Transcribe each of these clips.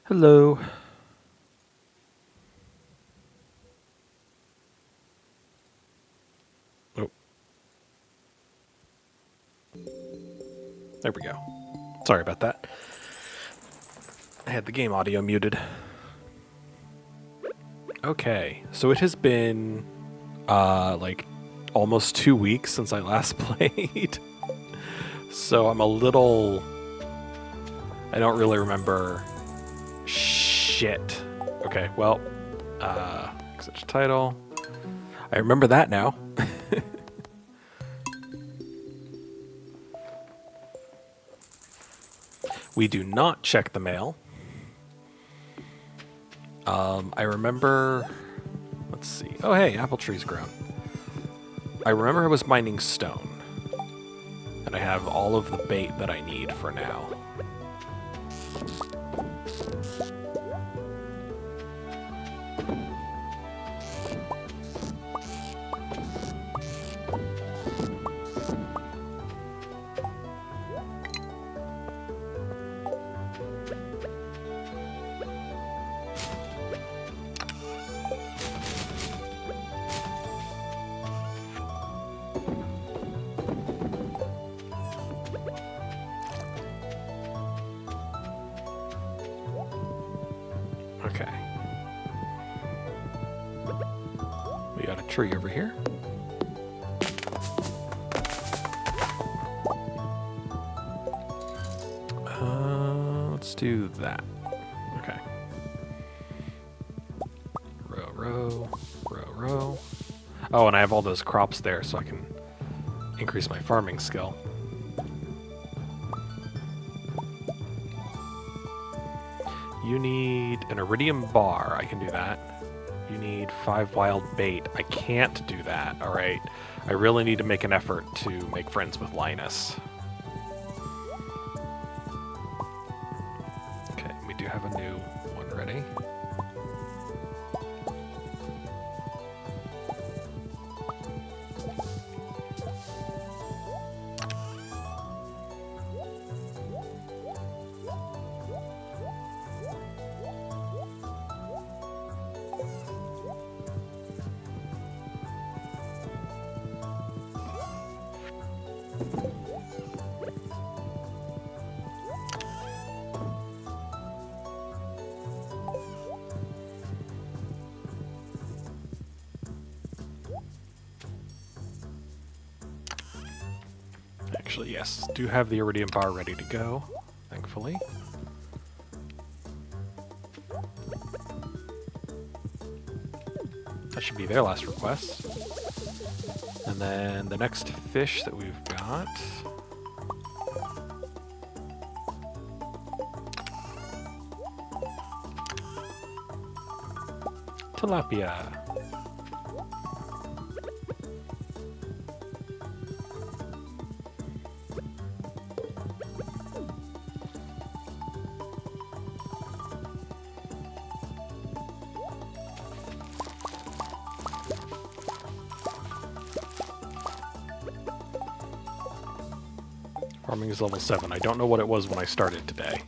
Hello. Oh, there we go. Sorry about that. I had the game audio muted. Okay, so it has been like almost 2 weeks since I last played. So I'm a little. I don't really remember shit. Okay, well, such title. I remember that now. We do not check the mail. I remember. Let's see. Oh, hey, apple tree's grown. I remember I was mining stone, and I have all of the bait that I need for now. Okay. We got a tree over here. Let's do that. Okay. Row. Oh, and I have all those crops there, so I can increase my farming skill. You need an iridium bar. I can do that. You need 5 wild bait. I can't do that, alright? I really need to make an effort to make friends with Linus. Okay, we do have a new one ready. Actually, yes, do have the iridium bar ready to go, thankfully. That should be their last request. And then the next fish that we've got... tilapia. Farming is level 7. I don't know what it was when I started today.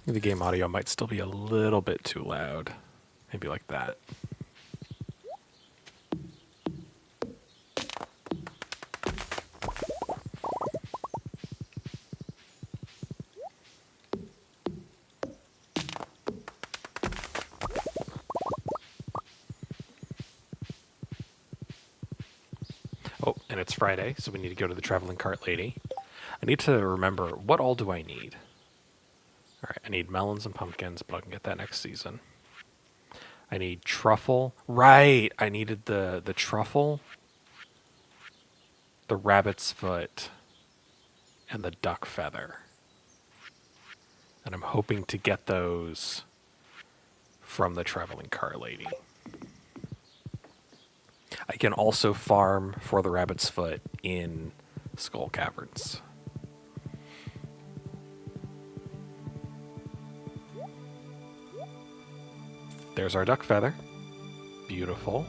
The game audio might still be a little bit too loud. Maybe like that. Oh, and it's Friday, so we need to go to the traveling cart lady. I need to remember, what all do I need? All right, I need melons and pumpkins, but I can get that next season. I need truffle. Right, I needed the truffle, the rabbit's foot, and the duck feather. And I'm hoping to get those from the traveling cart lady. I can also farm for the rabbit's foot in Skull Caverns. There's our duck feather. Beautiful.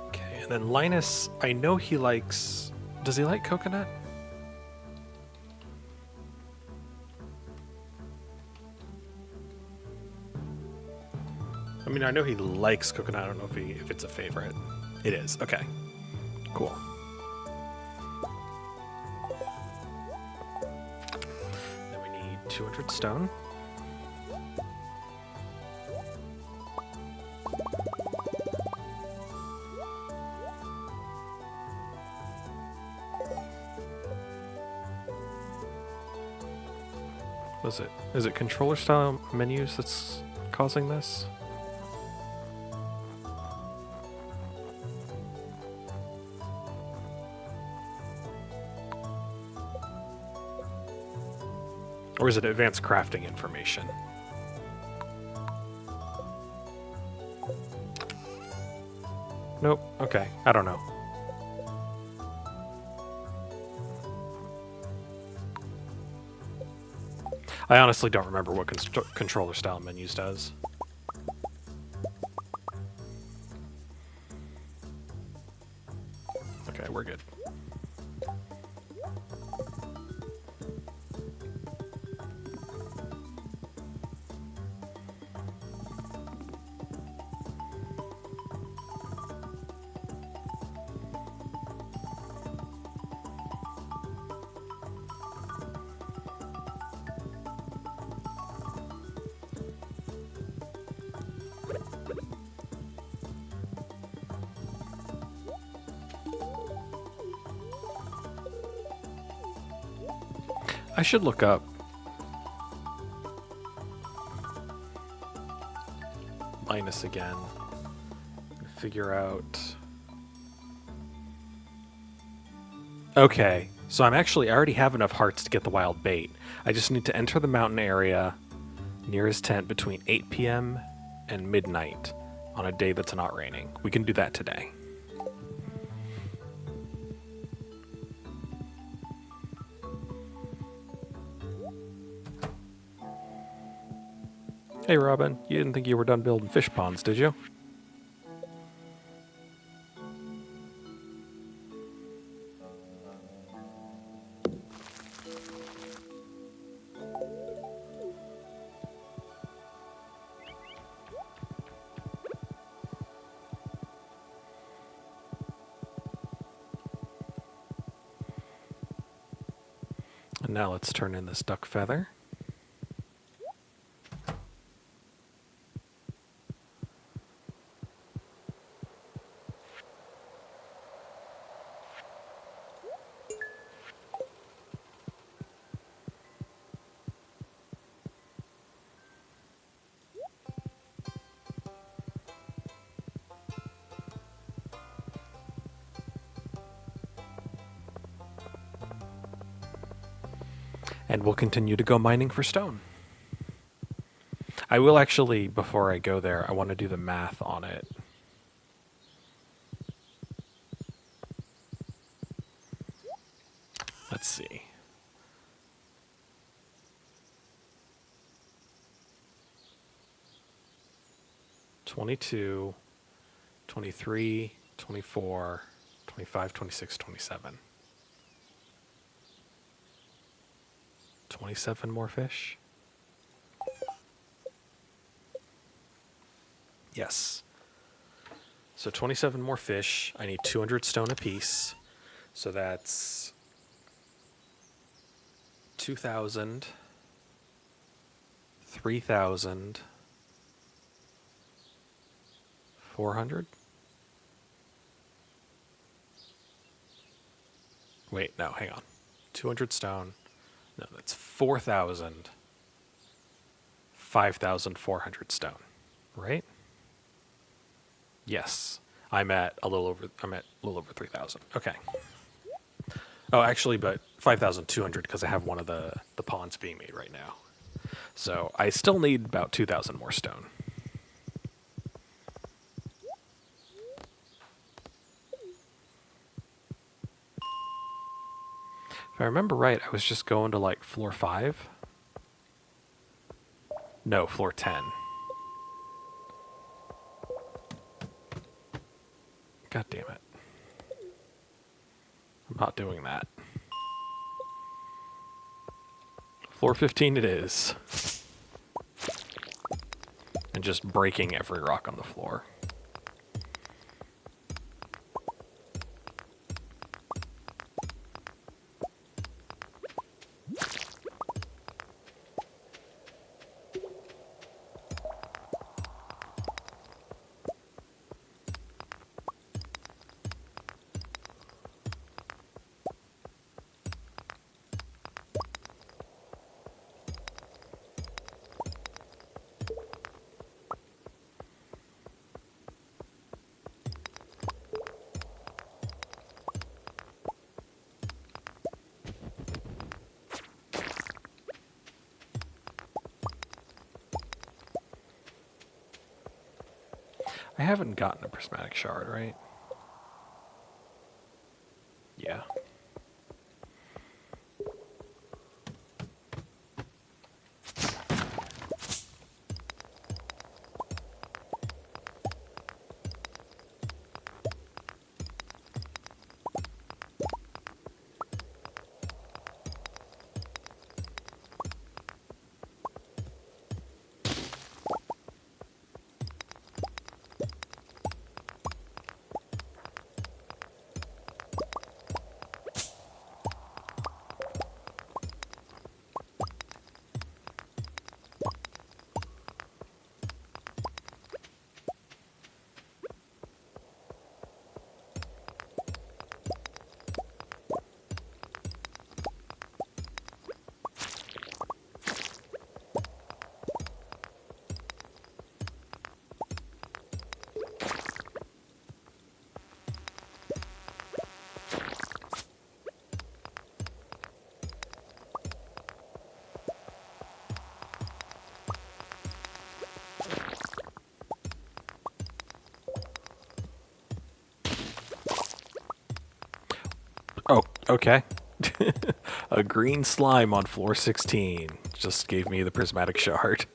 Okay, and then Linus, I know he likes... Does he like coconut? I mean, I know he likes coconut. I don't know if it's a favorite. It is. Okay. Cool. Then we need 200 stone. What is it? Is it controller style menus that's causing this? Or is it advanced crafting information? Nope. Okay. I don't know. I honestly don't remember what controller style menus does. Okay, we're good. I should look up Linus again and figure out... Okay, so I already have enough hearts to get the wild bait. I just need to enter the mountain area near his tent between 8 p.m. and midnight on a day that's not raining. We can do that today. Hey Robin, you didn't think you were done building fish ponds, did you? And now let's turn in this duck feather. And we'll continue to go mining for stone. I will actually, before I go there, I want to do the math on it. let's see. $22, $23, $24, $25, $26, $27. 27 more fish? Yes. So 27 more fish. I need 200 stone apiece. So that's 2,000, 3,000, 400? Wait, no, hang on. 200 stone. No, that's 4,000, 5,400 stone, right? Yes. I'm at a little over 3,000. Okay. Oh, actually, but 5,200 because I have one of the ponds being made right now. So I still need about 2,000 more stone. If I remember right, I was just going to like floor 5. No, floor 10. God damn it. I'm not doing that. Floor 15 it is. And just breaking every rock on the floor. I haven't gotten a prismatic shard, right? Yeah. Oh, okay. A green slime on floor 16 just gave me the prismatic shard.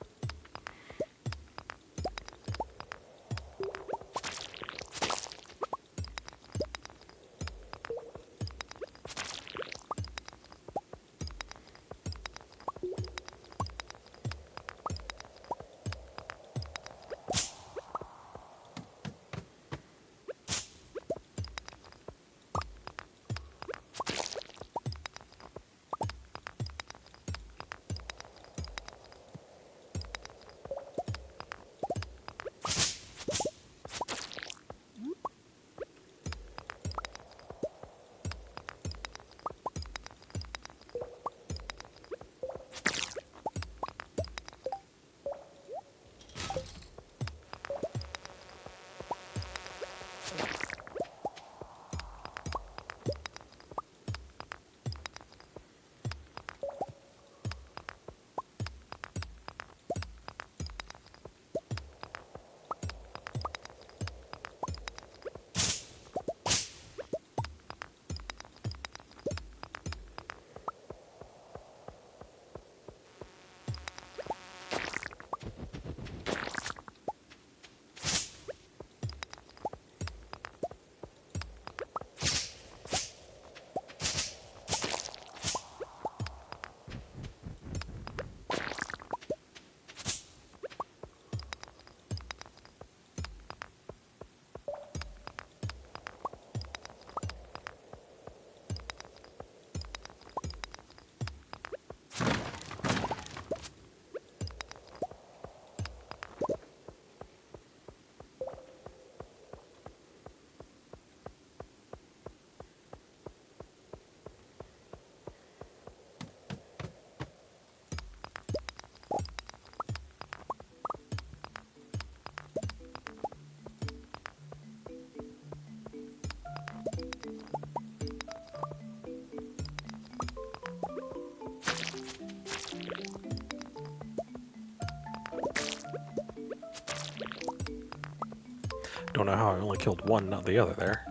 Don't know how I only killed one, not the other there.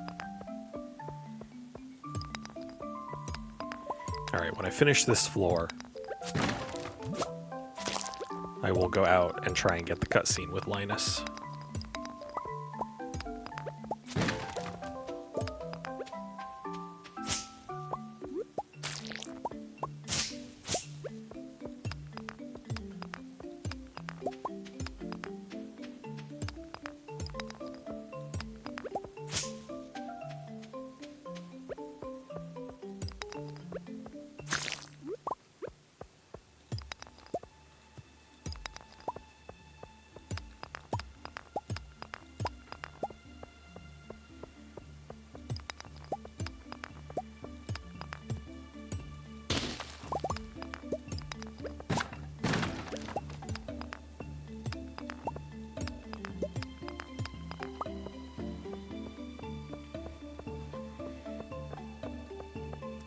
Alright, when I finish this floor, I will go out and try and get the cutscene with Linus.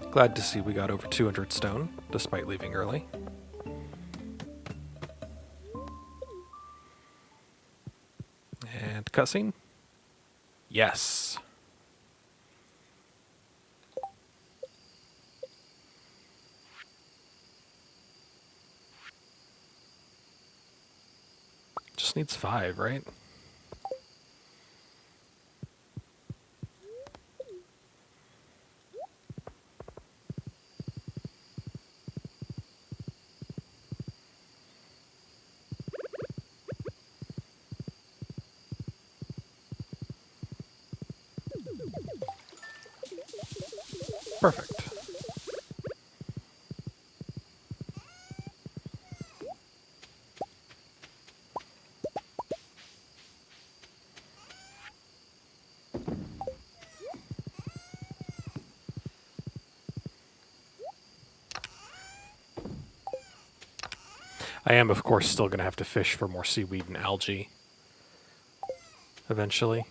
Glad to see we got over 200 stone, despite leaving early. And cutscene? Yes. Just needs 5, right? Perfect. I am, of course, still going to have to fish for more seaweed and algae eventually.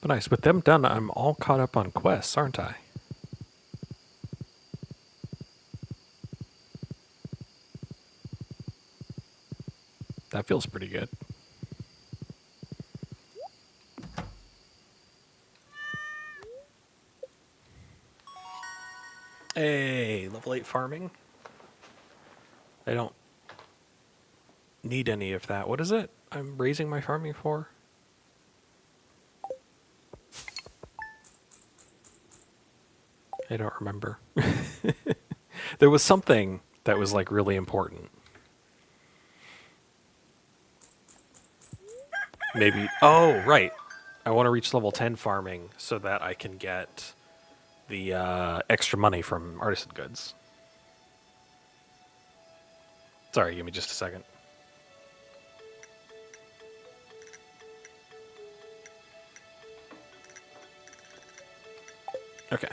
But nice. With them done, I'm all caught up on quests, aren't I? That feels pretty good. Hey, level 8 farming. I don't need any of that. What is it I'm raising my farming for? I don't remember. There was something that was like really important. Maybe. Oh, right. I want to reach level 10 farming so that I can get the extra money from artisan goods. Sorry, give me just a second. Okay.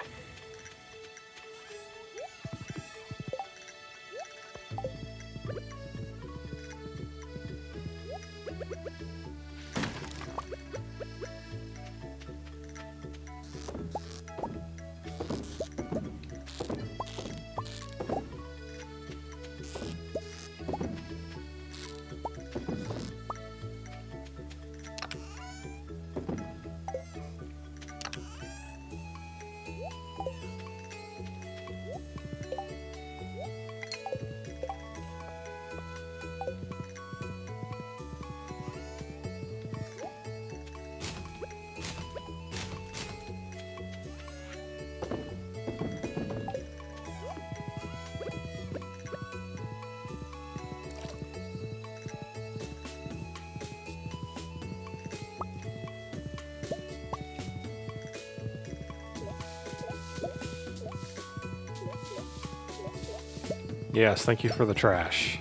Yes, thank you for the trash.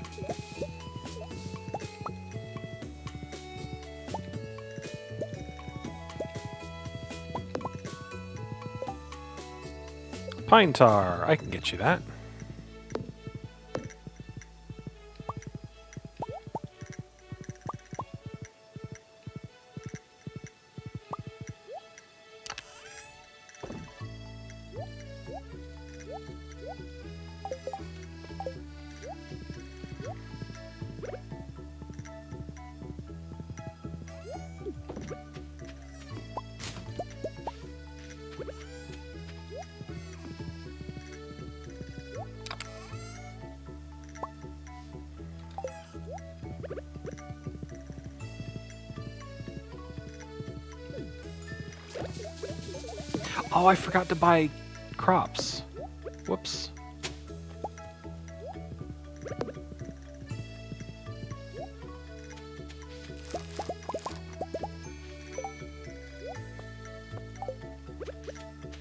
Pine tar. I can get you that. Oh, I forgot to buy crops. Whoops.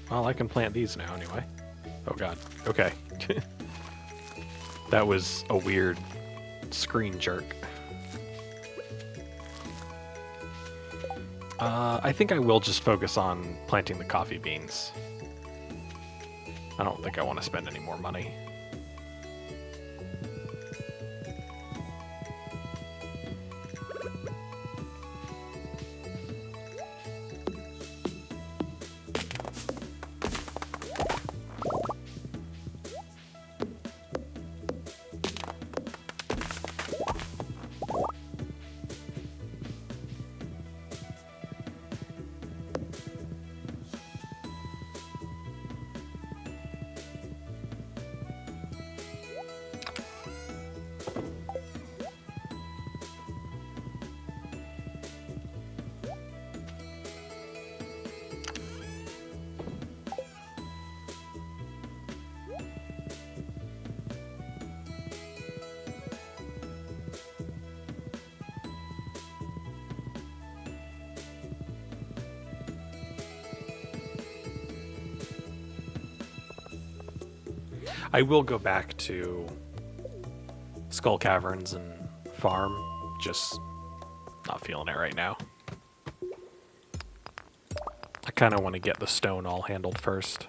Well, I can plant these now anyway. Oh god. Okay. That was a weird screen jerk. I think I will just focus on planting the coffee beans. I don't think I want to spend any more money. I will go back to Skull Caverns and farm, just not feeling it right now. I kind of want to get the stone all handled first.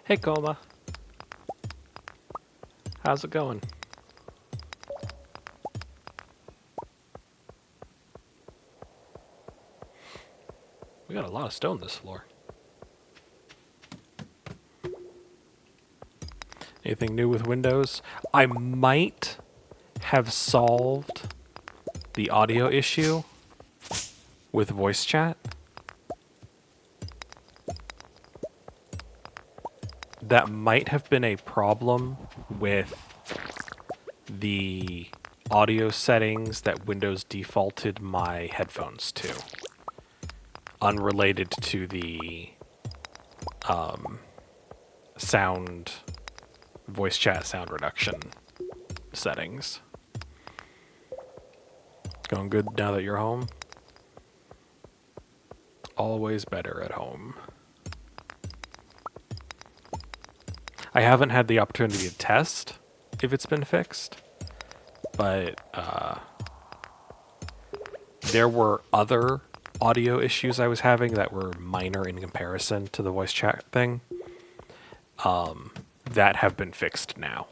Hey, Coma. How's it going? We got a lot of stone this floor. Anything new with Windows? I might have solved the audio issue with voice chat. That might have been a problem with the audio settings that Windows defaulted my headphones to, unrelated to the sound, voice chat sound reduction settings. Going good now that you're home? Always better at home. I haven't had the opportunity to test if it's been fixed, but there were other audio issues I was having that were minor in comparison to the voice chat thing that have been fixed now.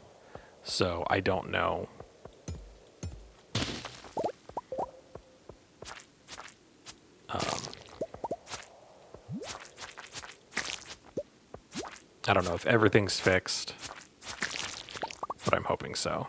So I don't know. I don't know if everything's fixed, but I'm hoping so.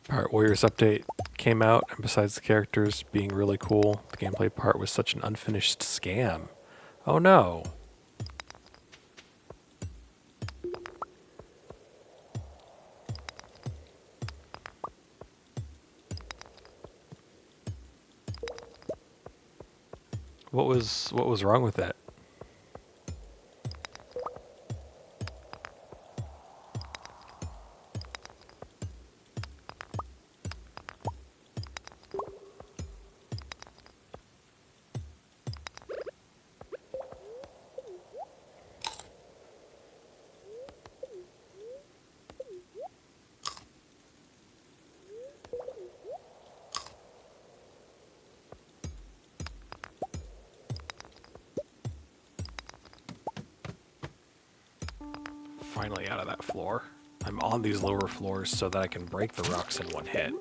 Pirate Warriors update came out, and besides the characters being really cool, the gameplay part was such an unfinished scam. Oh no. What was wrong with that? Finally out of that floor. I'm on these lower floors so that I can break the rocks in one hit.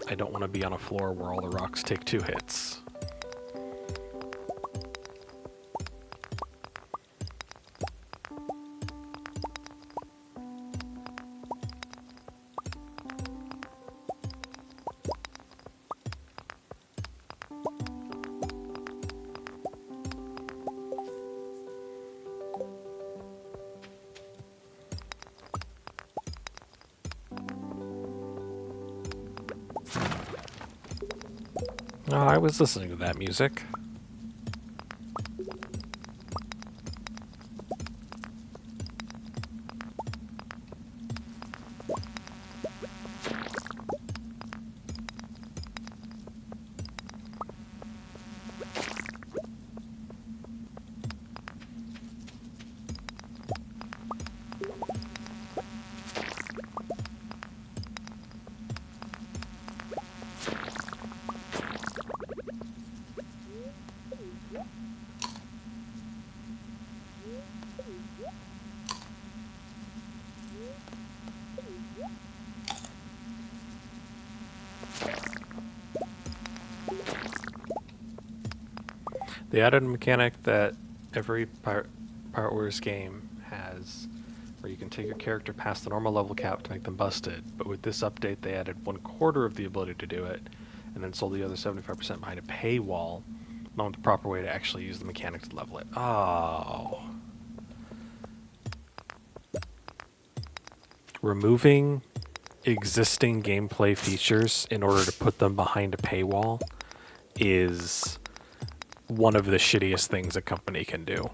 I don't want to be on a floor where all the rocks take 2 hits. Oh, I was listening to that music. They added a mechanic that every Pirate Warriors game has, where you can take your character past the normal level cap to make them busted, but with this update they added 1/4 of the ability to do it, and then sold the other 75% behind a paywall, along with the proper way to actually use the mechanic to level it. Oh. Removing existing gameplay features in order to put them behind a paywall is one of the shittiest things a company can do.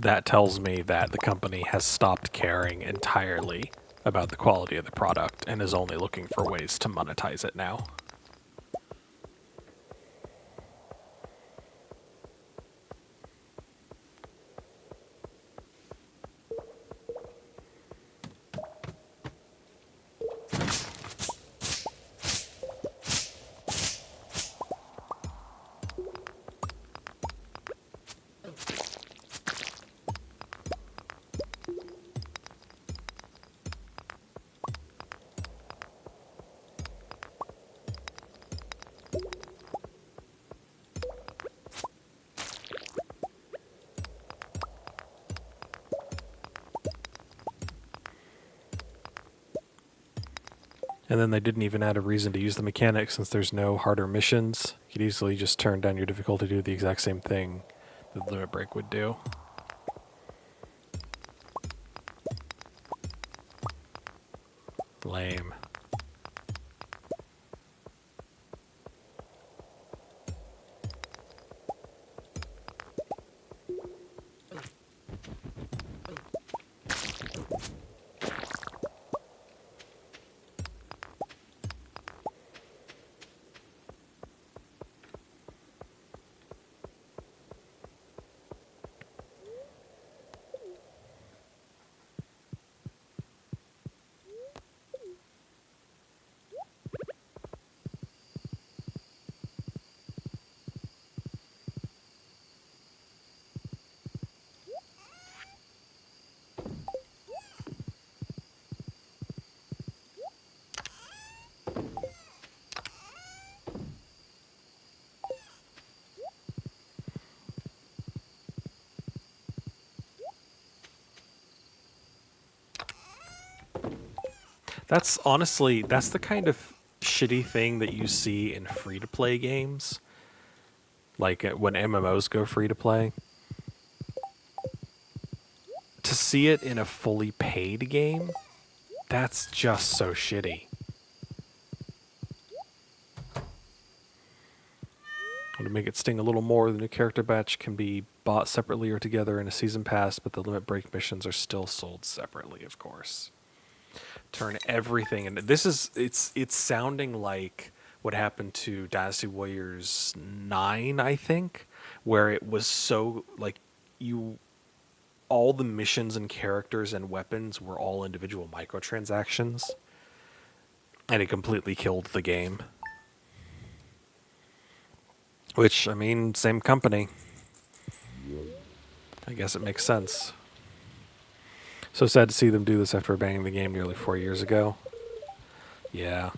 that tells me that the company has stopped caring entirely about the quality of the product and is only looking for ways to monetize it now. And then they didn't even add a reason to use the mechanic since there's no harder missions. You could easily just turn down your difficulty to do the exact same thing that Limit Break would do. Lame. That's honestly, that's the kind of shitty thing that you see in free-to-play games. Like when MMOs go free-to-play. To see it in a fully paid game, that's just so shitty. To make it sting a little more, the new character batch can be bought separately or together in a season pass, but the limit break missions are still sold separately, of course. Turn everything into it's sounding like what happened to Dynasty Warriors 9, I think, where it was so like you all the missions and characters and weapons were all individual microtransactions, and it completely killed the game. Which, I mean, same company. I guess it makes sense. So sad to see them do this after abandoning the game nearly 4 years ago. Yeah.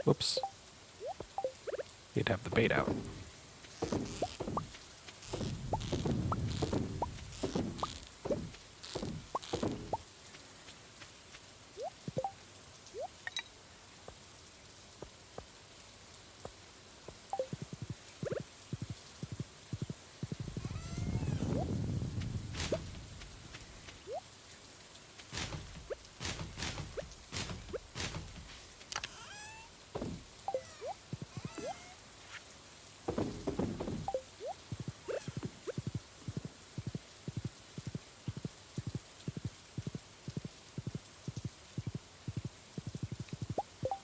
Whoops. Need to have the bait out.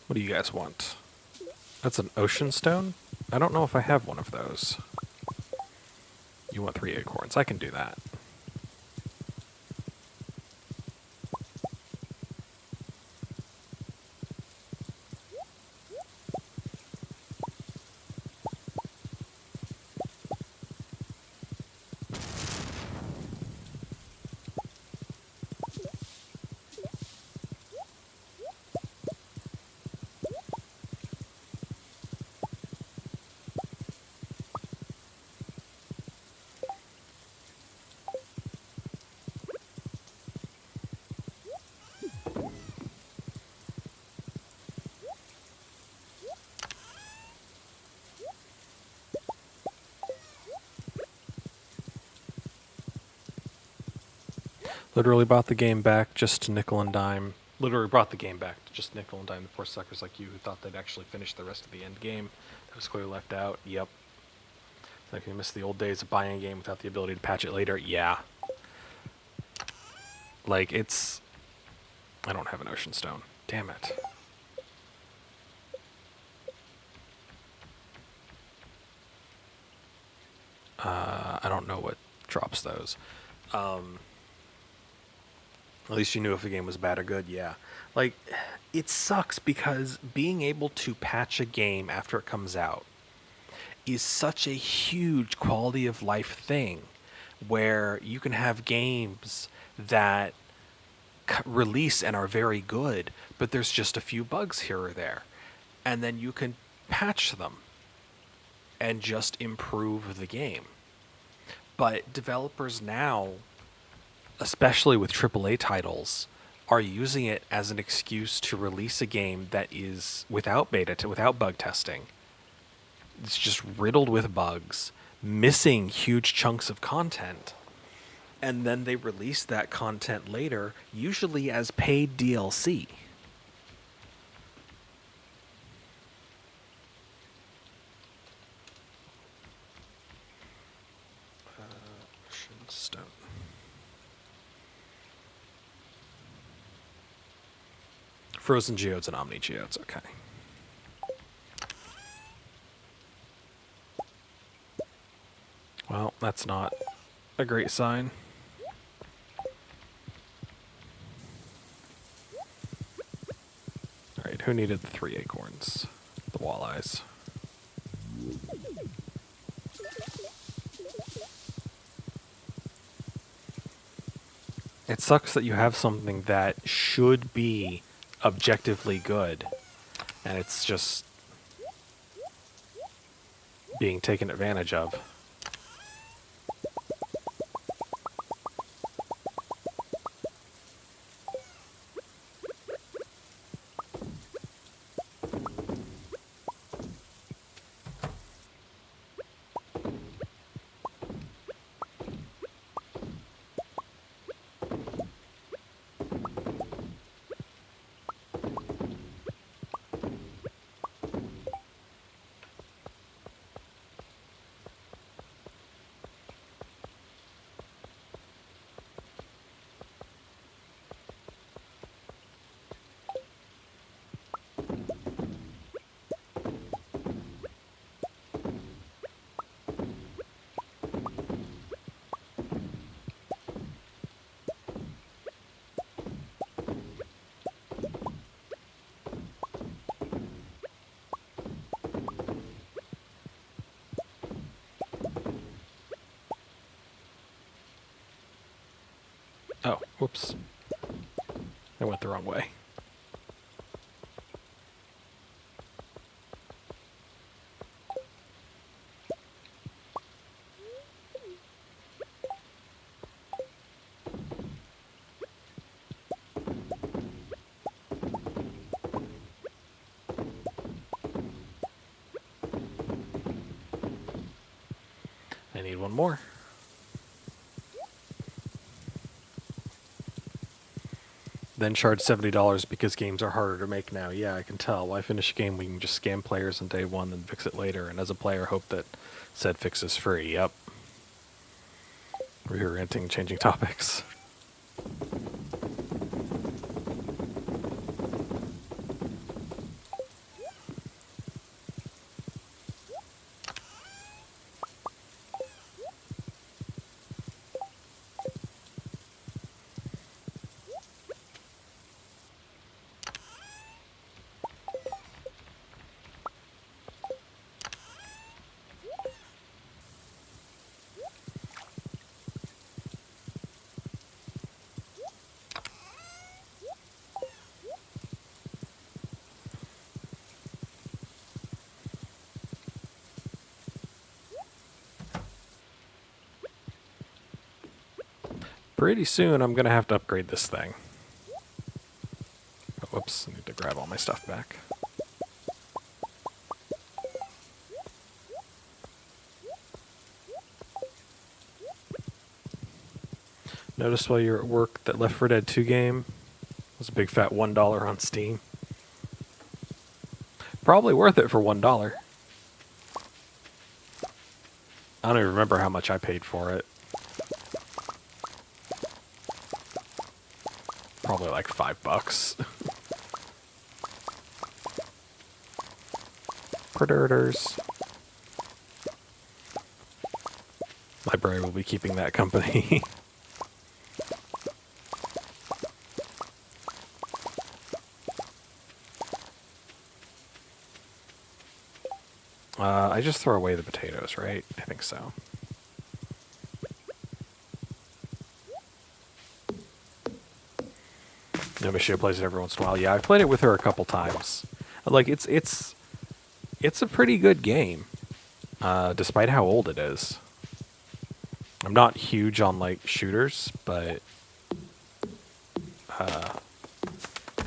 What do you guys want? That's an ocean stone? I don't know if I have one of those. You want 3 acorns. I can do that. Literally bought the game back just to nickel and dime Literally brought the game back to just nickel and dime the poor suckers like you who thought they'd actually finish the rest of the end game. That was clearly left out. Yep. Like you missed the old days of buying a game without the ability to patch it later. Yeah. Like, it's... I don't have an ocean stone. Damn it. I don't know what drops those. At least you knew if the game was bad or good, yeah. Like, it sucks because being able to patch a game after it comes out is such a huge quality of life thing where you can have games that release and are very good, but there's just a few bugs here or there. And then you can patch them and just improve the game. But developers now, especially with AAA titles, are using it as an excuse to release a game that is without without bug testing. It's just riddled with bugs, missing huge chunks of content. And then they release that content later, usually as paid DLC. Stone. Frozen geodes and omni geodes, okay. Well, that's not a great sign. Alright, who needed the 3 acorns? The walleyes. It sucks that you have something that should be objectively good, and it's just being taken advantage of. Oh, whoops. I went the wrong way. I need one more. Then charge $70 because games are harder to make now. Yeah, I can tell. Why finish a game we can just scam players on day one and fix it later, and as a player hope that said fix is free. Yep. We're here ranting, changing topics. Pretty soon I'm going to have to upgrade this thing. Oh, whoops, I need to grab all my stuff back. Notice while you're at work that Left 4 Dead 2 game It's a big fat $1 on Steam. Probably worth it for $1. I don't even remember how much I paid for it. Probably like $5. Predators. Library will be keeping that company. I just throw away the potatoes, right? I think so. No, Michelle plays it every once in a while. Yeah, I've played it with her a couple times. Like it's a pretty good game, despite how old it is. I'm not huge on like shooters, but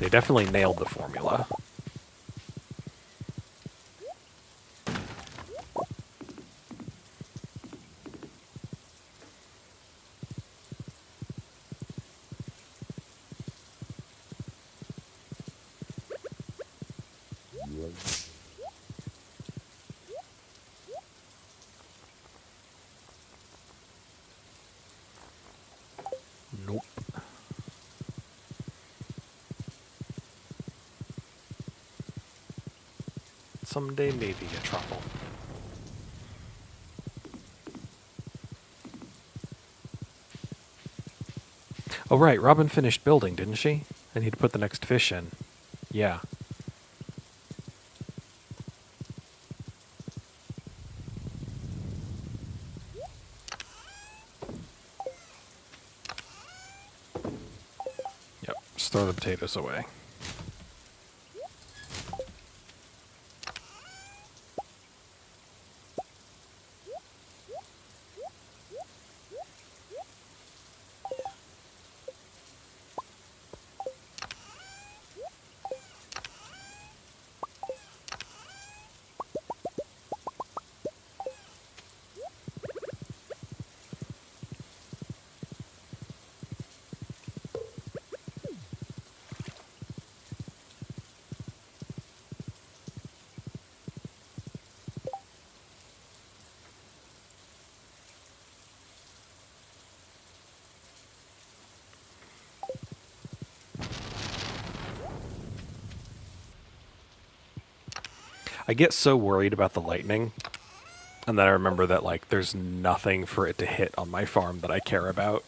they definitely nailed the formula. Nope. Someday maybe a truffle. Oh right, Robin finished building, didn't she? I need to put the next fish in. Yeah. Yep, just throw the potatoes away. I get so worried about the lightning, and then I remember that like there's nothing for it to hit on my farm that I care about.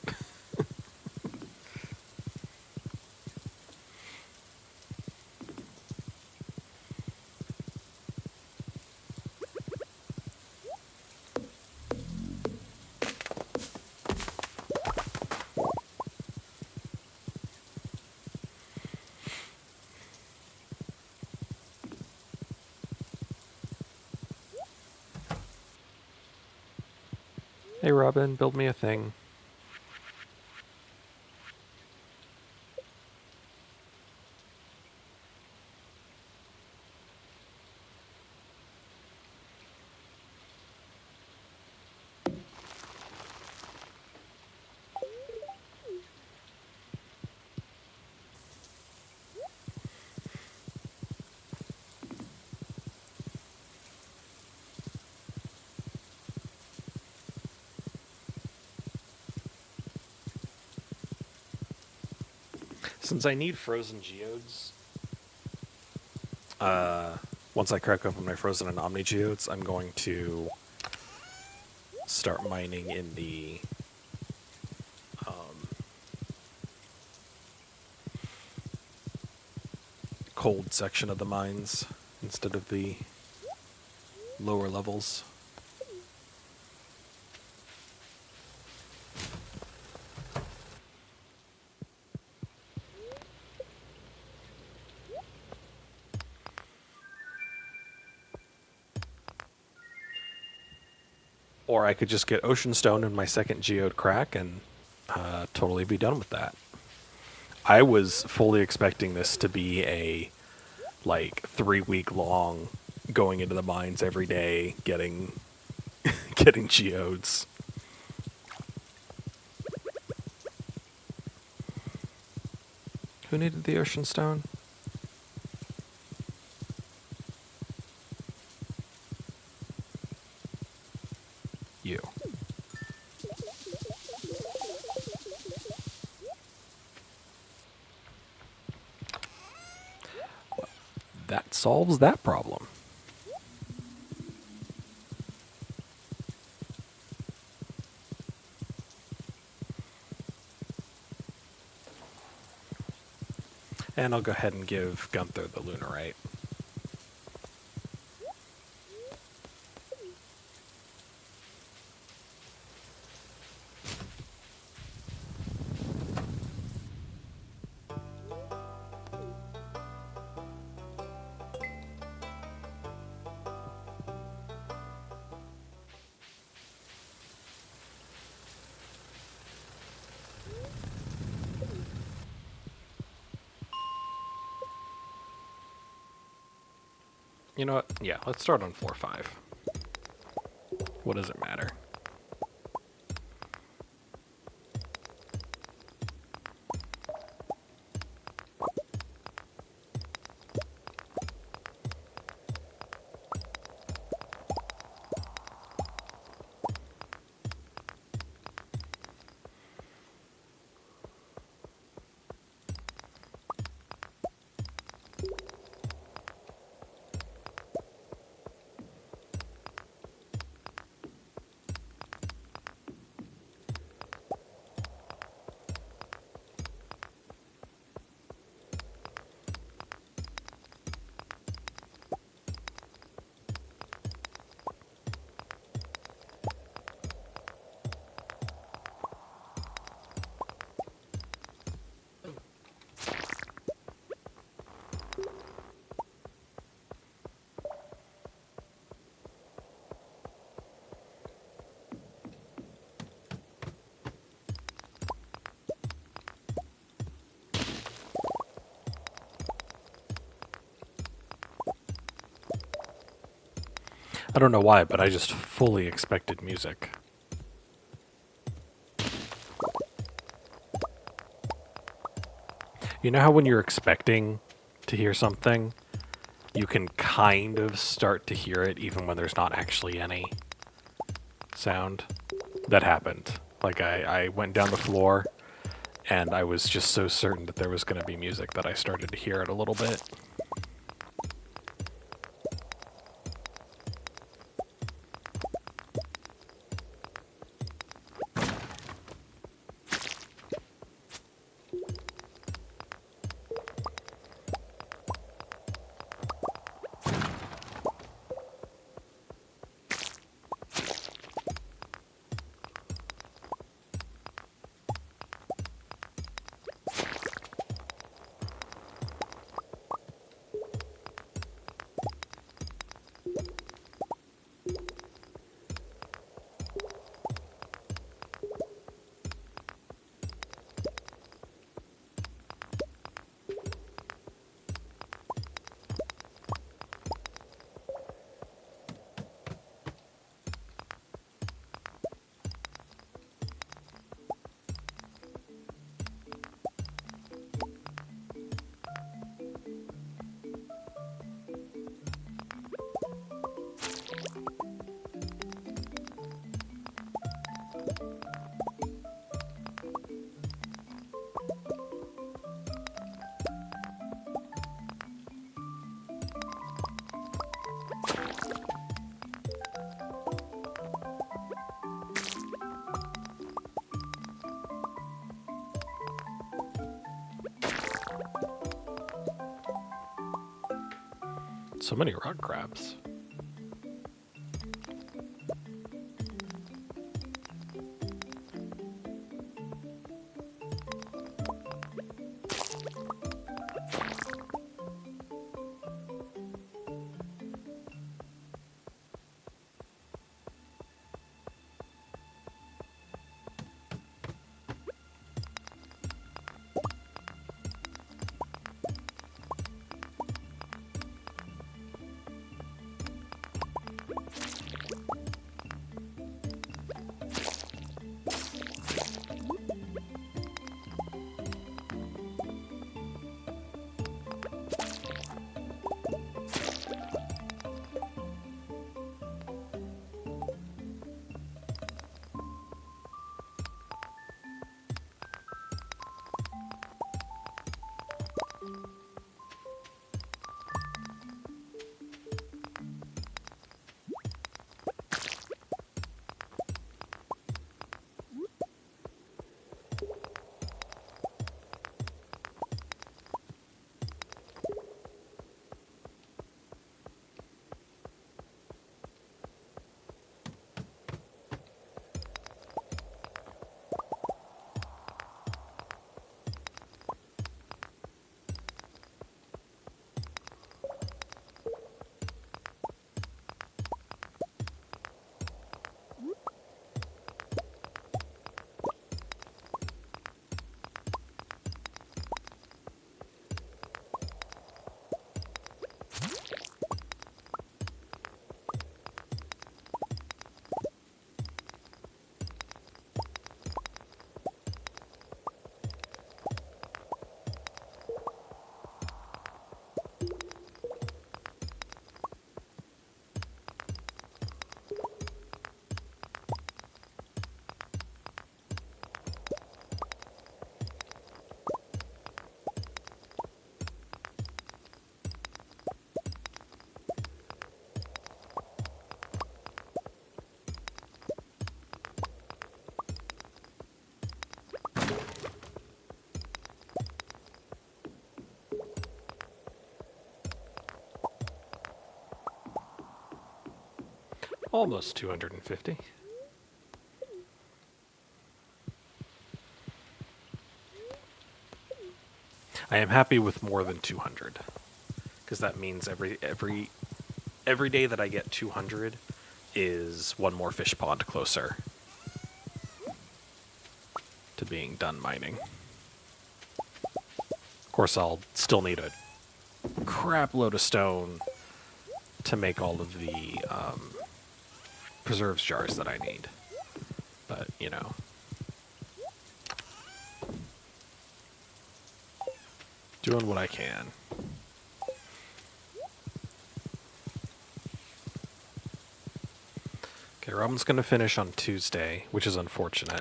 Hey Robin, build me a thing. Since I need frozen geodes, once I crack open my frozen and omni geodes, I'm going to start mining in the cold section of the mines instead of the lower levels. Or I could just get ocean stone in my second geode crack and totally be done with that. I was fully expecting this to be a like 3-week long going into the mines every day, getting getting geodes. Who needed the ocean stone? You. That solves that problem. And I'll go ahead and give Gunther the lunarite. You know what? Yeah, let's start on 4-5. What does it matter? I don't know why, but I just fully expected music. You know how when you're expecting to hear something, you can kind of start to hear it even when there's not actually any sound? That happened. Like, I went down the floor, and I was just so certain that there was going to be music that I started to hear it a little bit. So many rock crabs. Almost 250. I am happy with more than 200, because that means every day that I get 200 is one more fish pond closer to being done mining. Of course, I'll still need a crap load of stone to make all of the preserves jars that I need. But, you know. Doing what I can. Okay, Robin's going to finish on Tuesday, which is unfortunate.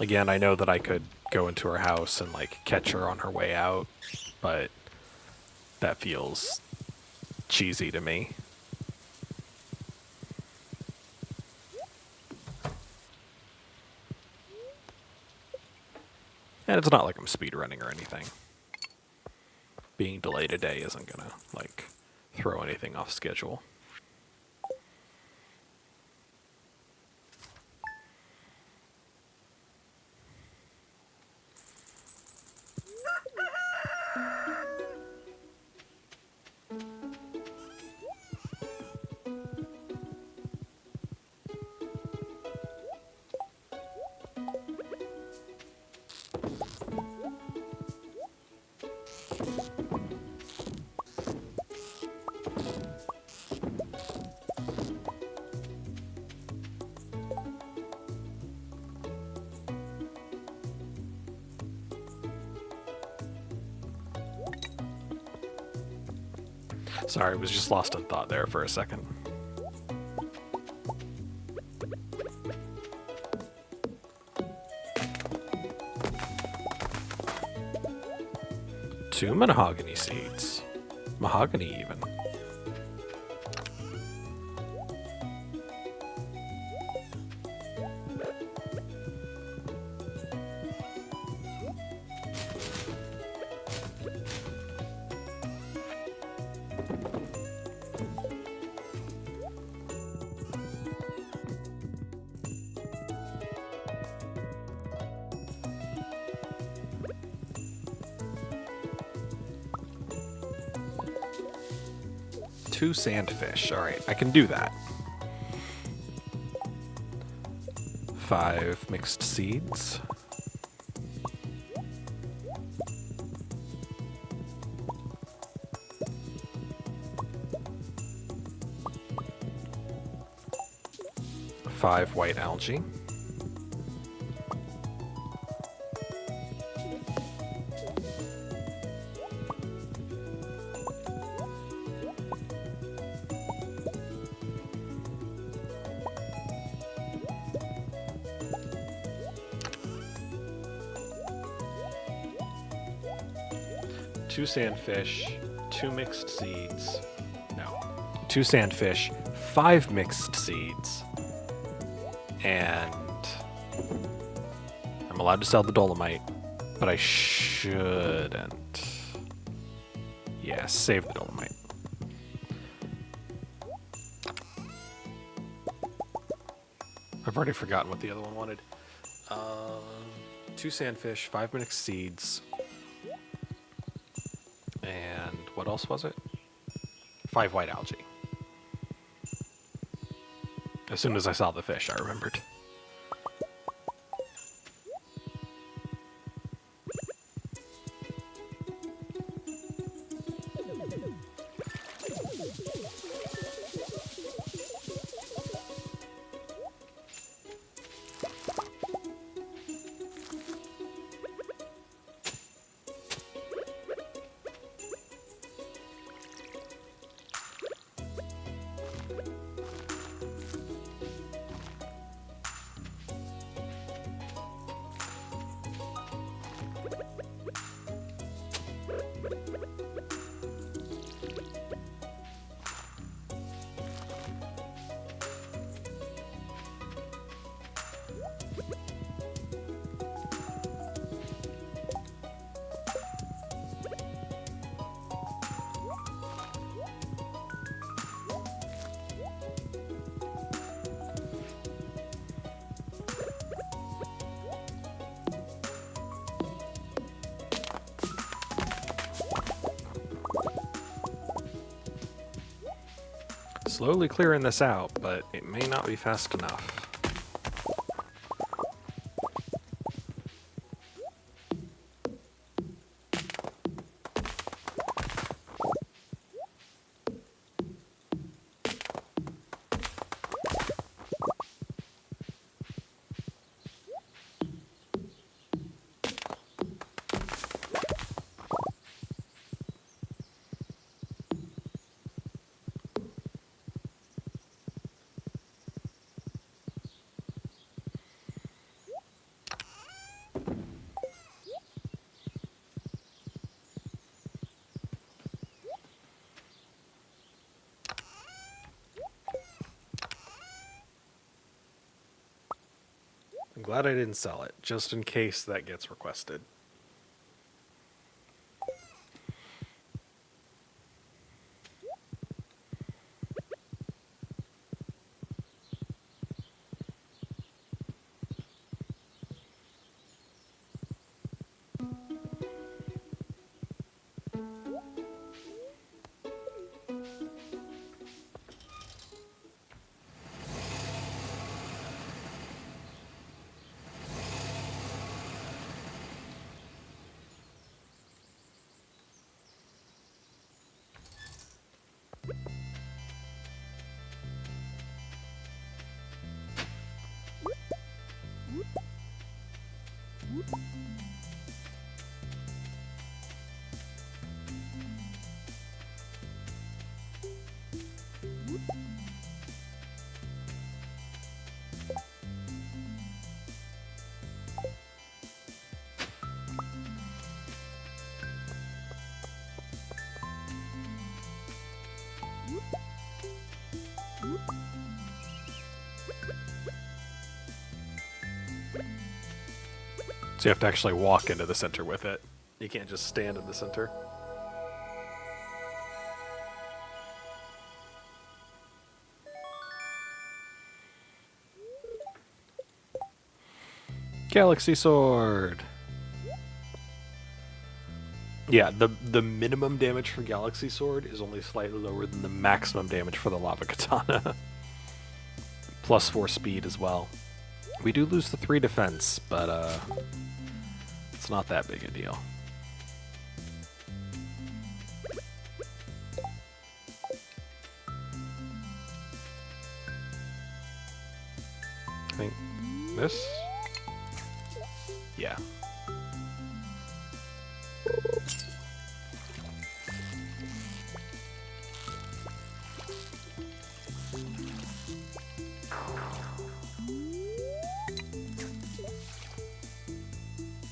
Again, I know that I could go into her house and, like, catch her on her way out, but that feels cheesy to me. And it's not like I'm speedrunning or anything. Being delayed a day isn't gonna, like, throw anything off schedule. Sorry, I was just lost in thought there for a second. Two mahogany seeds. Mahogany, even. Two sandfish. Alright, I can do that. 5 mixed seeds. Five white algae. Two sandfish, 2 mixed seeds. No. 2 sandfish, 5 mixed seeds. And I'm allowed to sell the dolomite, but I shouldn't. Yeah, save the dolomite. I've already forgotten what the other one wanted. 2 sandfish, 5 mixed seeds. And what else was it? 5 white algae. As soon as I saw the fish, I remembered. slowly clearing this out, but it may not be fast enough. I'm glad I didn't sell it, just in case that gets requested. So you have to actually walk into the center with it. You can't just stand in the center. Galaxy Sword! Yeah, the minimum damage for Galaxy Sword is only slightly lower than the maximum damage for the Lava Katana. Plus 4 speed as well. We do lose the 3 defense, but it's not that big a deal. I think this? Yeah.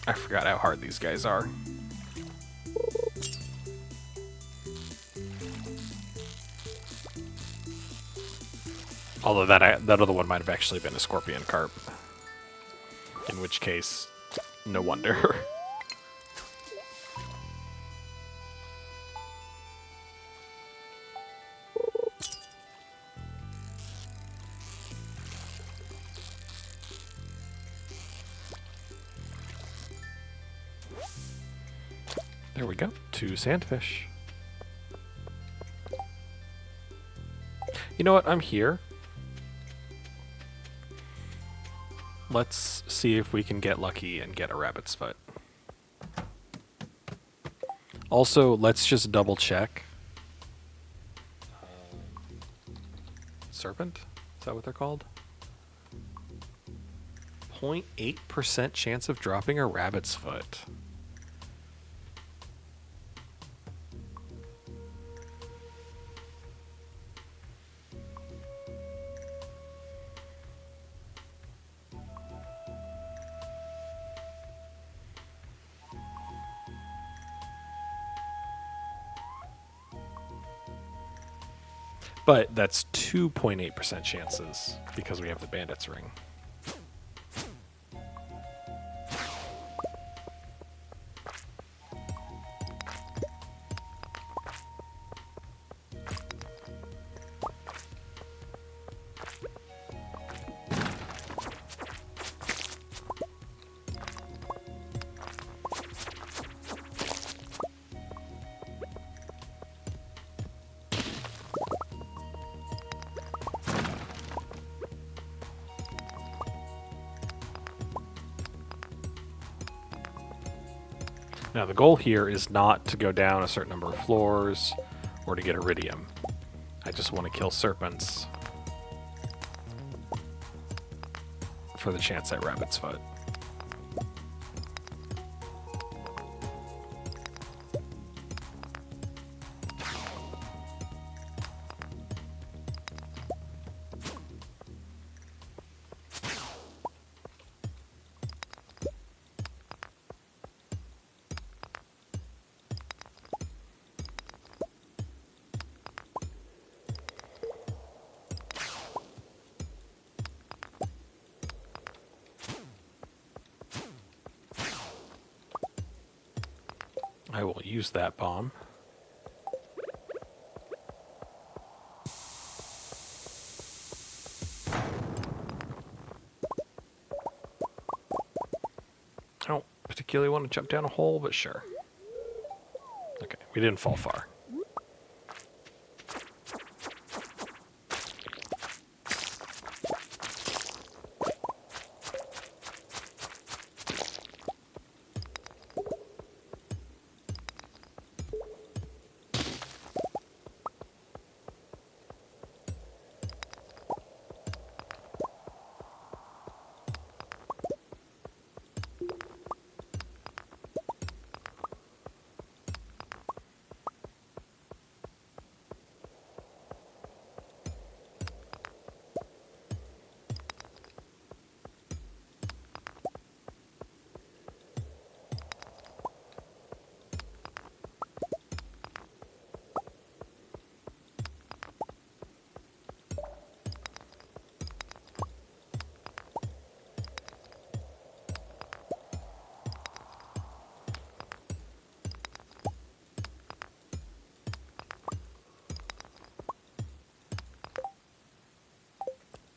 I forgot how hard these guys are. Although that other one might have actually been a scorpion carp. In which case, no wonder. There we go. 2 sandfish. You know what? I'm here. Let's see if we can get lucky and get a rabbit's foot. Also, let's just double check. Serpent? Is that what they're called? 0.8% chance of dropping a rabbit's foot. But that's 2.8% chances because we have the bandit's ring. Now, the goal here is not to go down a certain number of floors or to get iridium. I just want to kill serpents for the chance at rabbit's foot. I will use that bomb. I don't particularly want to jump down a hole, but sure. Okay, we didn't fall far.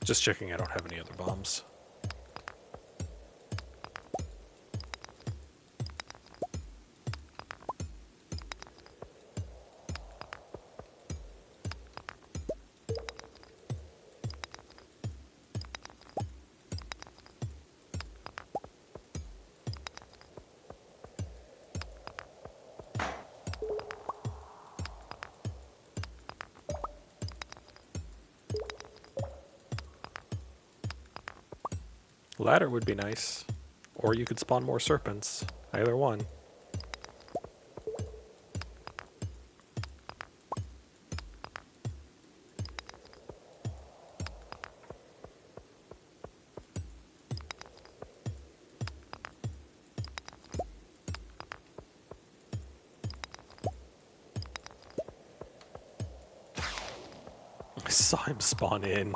Just checking I don't have any other bombs. Ladder would be nice. Or you could spawn more serpents. Either one. I saw him spawn in.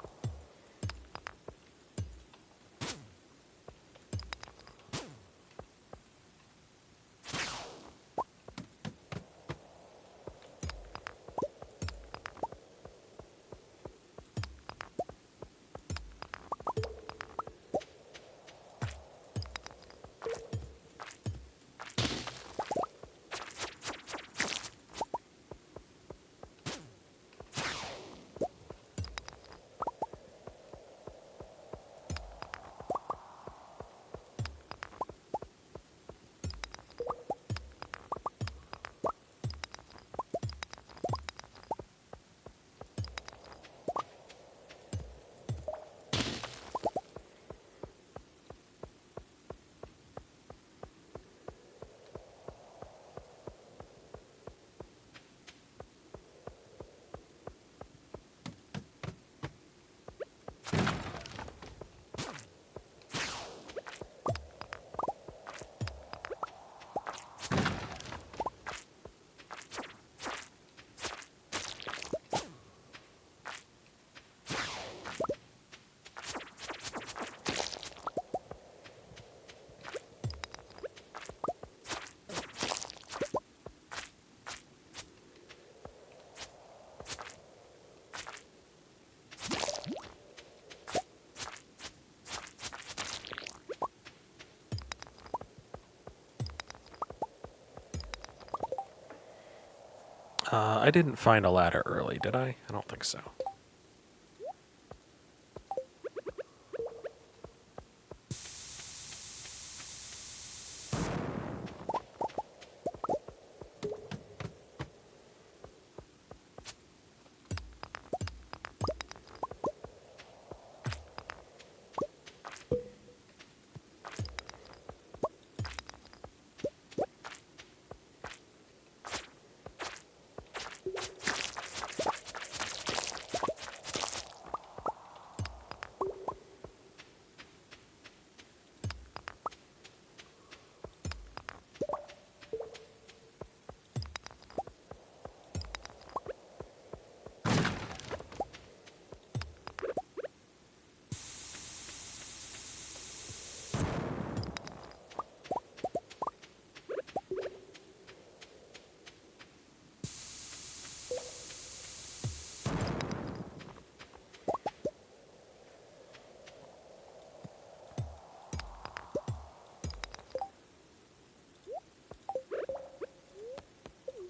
I didn't find a ladder early, did I? I don't think so.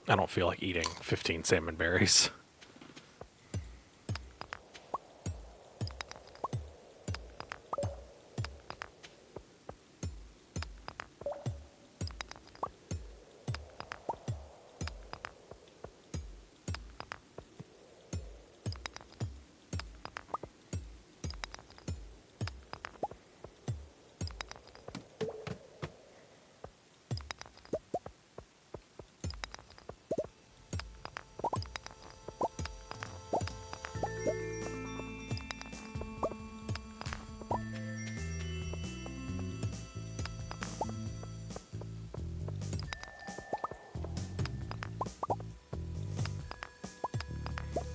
I don't feel like eating 15 salmon berries.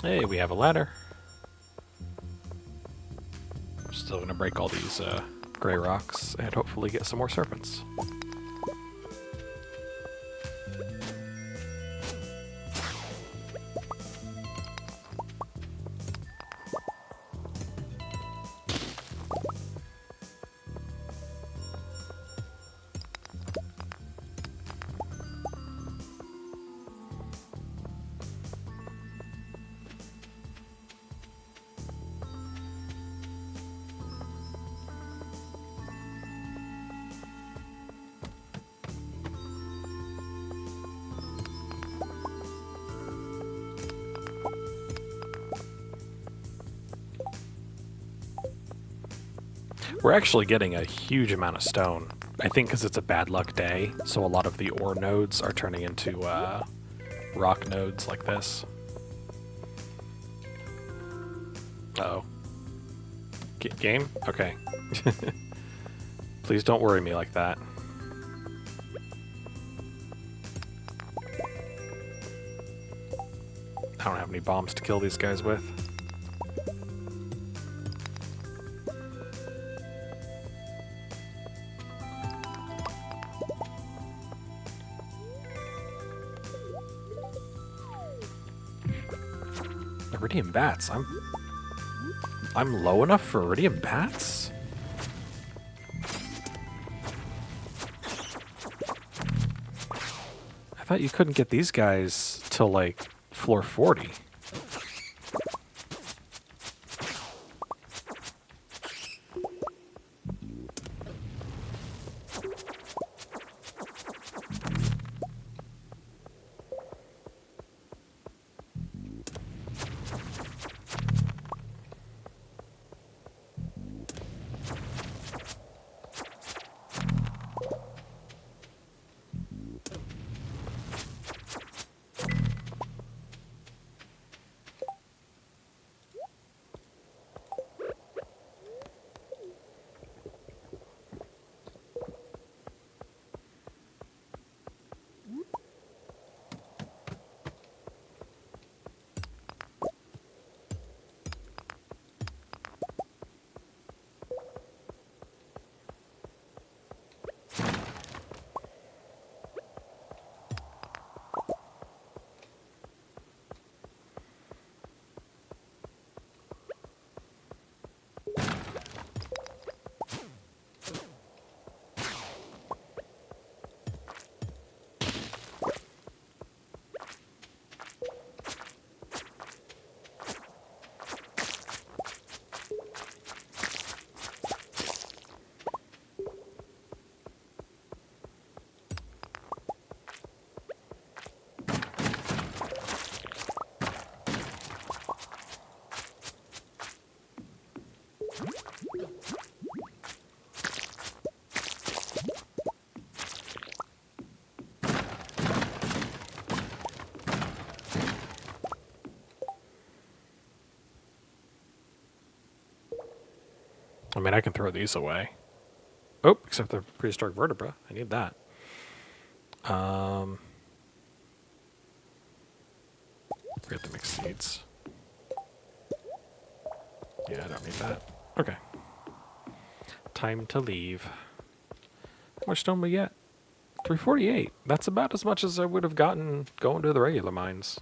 Hey, we have a ladder. Still gonna break all these gray rocks and hopefully get some more serpents. We're actually getting a huge amount of stone. I think because it's a bad luck day, so a lot of the ore nodes are turning into rock nodes like this. Uh-oh. Game? Okay. Please don't worry me like that. I don't have any bombs to kill these guys with. Iridium bats. I'm low enough for iridium bats? I thought you couldn't get these guys till like floor 40. I mean, I can throw these away. Oh, except the prehistoric vertebra. I need that. Forget the mixed seeds. Yeah, I don't need that. Okay. Time to leave. How much stone we get? 348. That's about as much as I would have gotten going to the regular mines.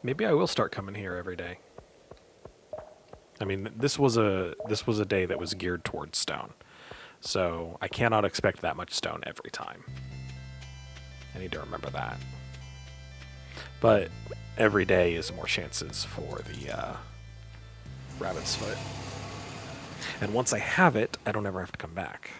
Maybe I will start coming here every day. I mean, this was a day that was geared towards stone. So I cannot expect that much stone every time. I need to remember that. But every day is more chances for the rabbit's foot. And once I have it, I don't ever have to come back.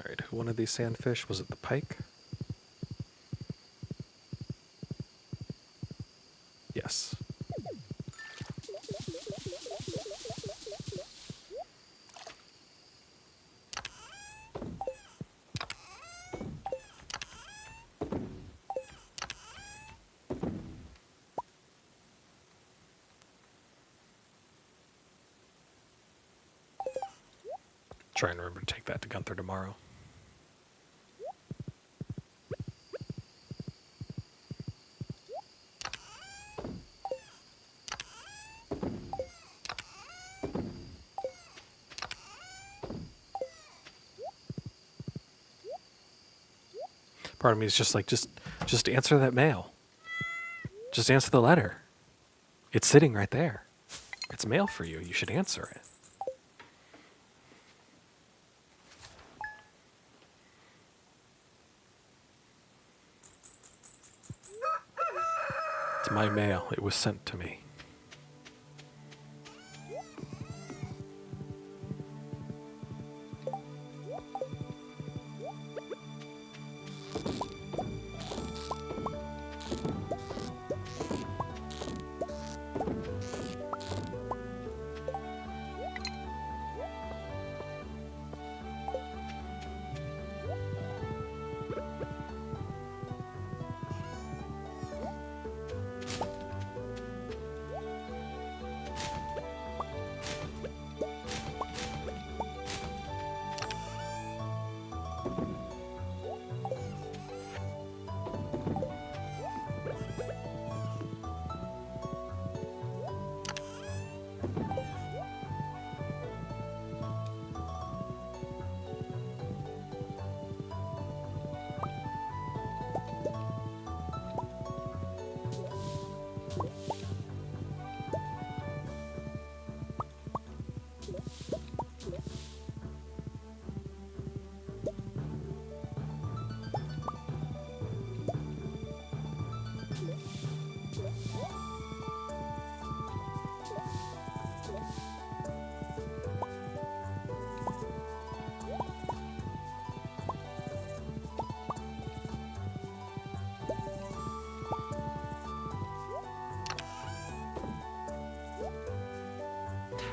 Alright, who wanted these sandfish? Was it the pike? Yes. Try and remember to take that to Gunther tomorrow. Part of me is just like, just answer that mail. Just answer the letter. It's sitting right there. It's mail for you. You should answer it. It's my mail. It was sent to me.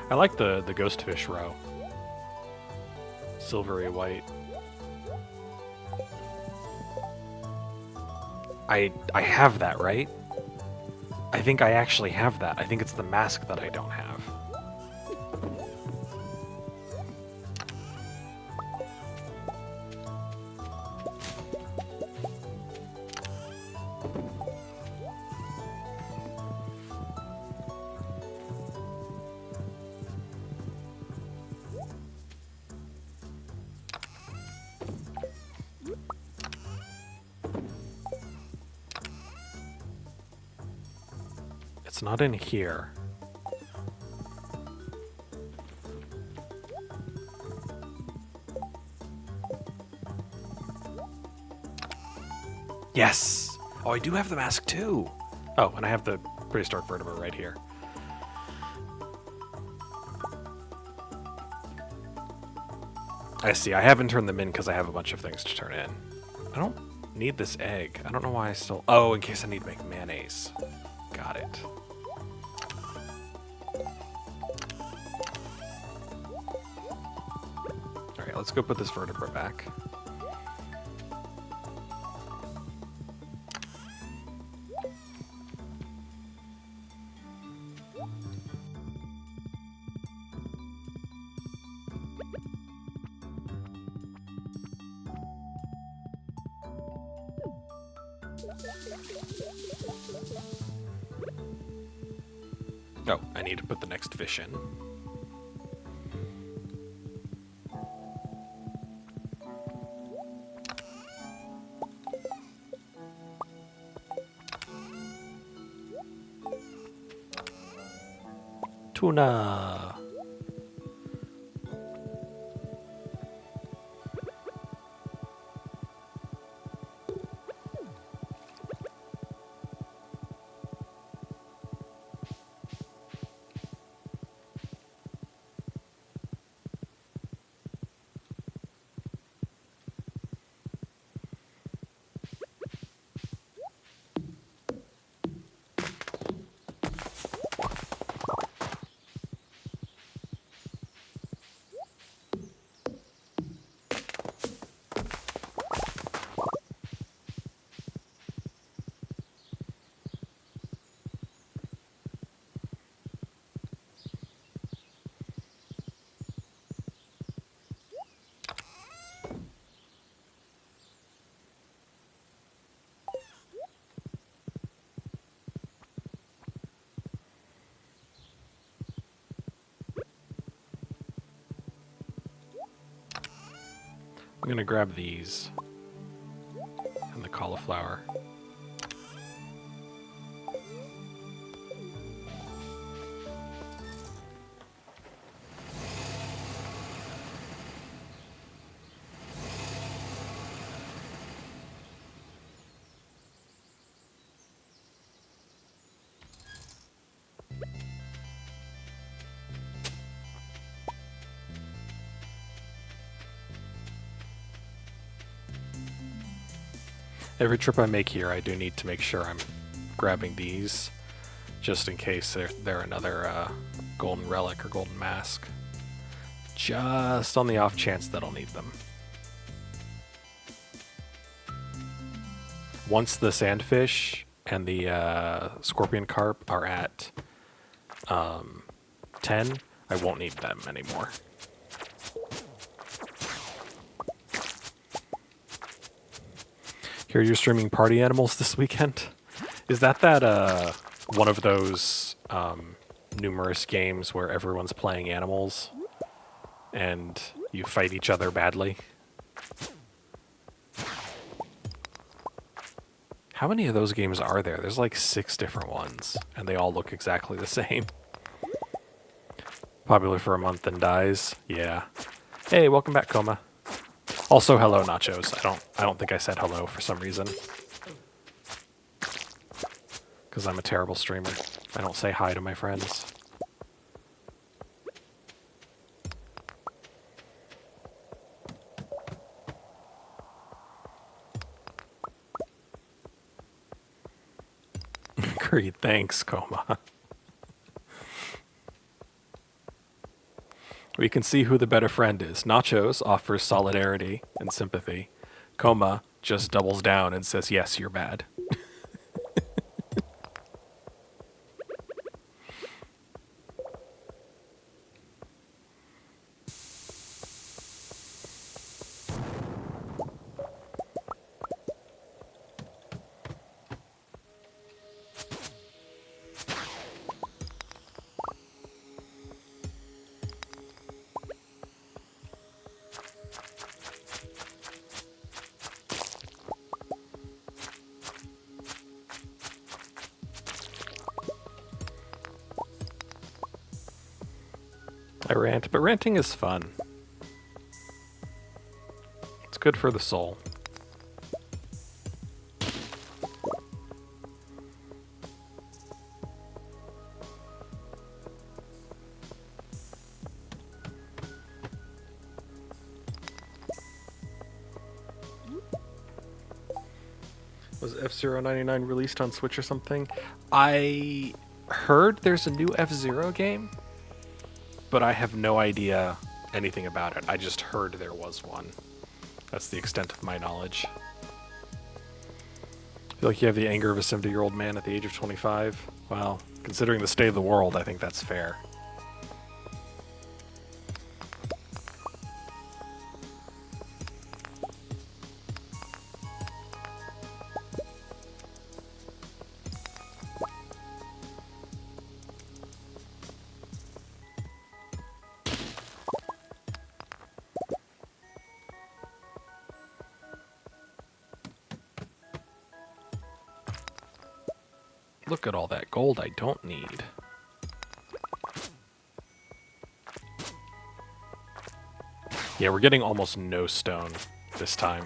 I like the ghost fish row. Silvery white. I have that, right? I think I actually have that. I think it's the mask that I don't have. It's not in here. Yes! Oh, I do have the mask too! Oh, and I have the prehistoric vertebra right here. I see. I haven't turned them in because I have a bunch of things to turn in. I don't need this egg. I don't know why I still... Oh, in case I need to make mayonnaise. Got it. Alright, let's go put this vertebra back. Oh, I need to put the next fish in. Tuna! I'm gonna grab these and the cauliflower. Every trip I make here, I do need to make sure I'm grabbing these, just in case they're another golden relic or golden mask. Just on the off chance that I'll need them. Once the sandfish and the scorpion carp are at 10, I won't need them anymore. Here you're streaming party animals this weekend? Is that one of those numerous games where everyone's playing animals and you fight each other badly? How many of those games are there? There's like 6 different ones, and they all look exactly the same. Popular for a month and dies. Yeah. Hey, welcome back, Coma. Also, hello, Nachos. I don't think I said hello for some reason. Because I'm a terrible streamer. I don't say hi to my friends. Agreed. Thanks, Coma. We can see who the better friend is. Nachos offers solidarity and sympathy. Coma just doubles down and says, yes, you're bad. I rant, but ranting is fun. It's good for the soul. Was F-Zero 99 released on Switch or something? I heard there's a new F-Zero game, but I have no idea anything about it. I just heard there was one. That's the extent of my knowledge. I feel like you have the anger of a 70-year-old man at the age of 25. Well, considering the state of the world, I think that's fair. Look at all that gold I don't need. Yeah, we're getting almost no stone this time.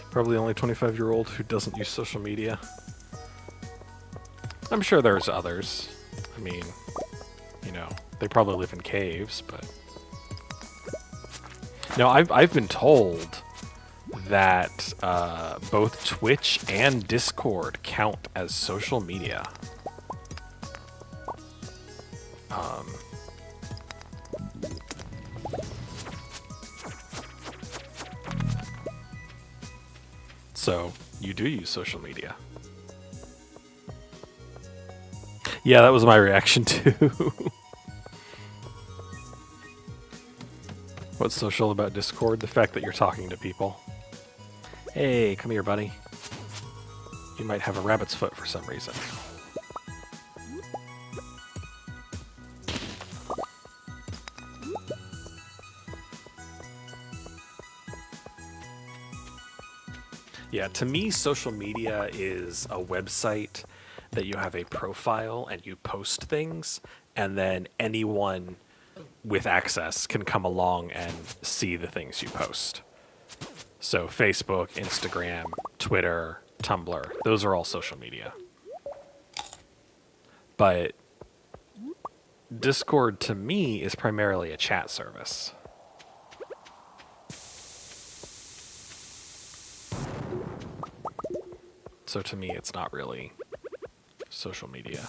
Probably the only 25-year-old who doesn't use social media. I'm sure there's others. I mean, you know, they probably live in caves, but... No, I've been told that both Twitch and Discord count as social media. So, you do use social media. Yeah, that was my reaction too. What's social about Discord? The fact that you're talking to people. Hey, come here, buddy. You might have a rabbit's foot for some reason. Yeah, to me, social media is a website that you have a profile and you post things, and then anyone with access can come along and see the things you post. So Facebook, Instagram, Twitter, Tumblr, those are all social media. But Discord, to me, is primarily a chat service. So to me, it's not really social media.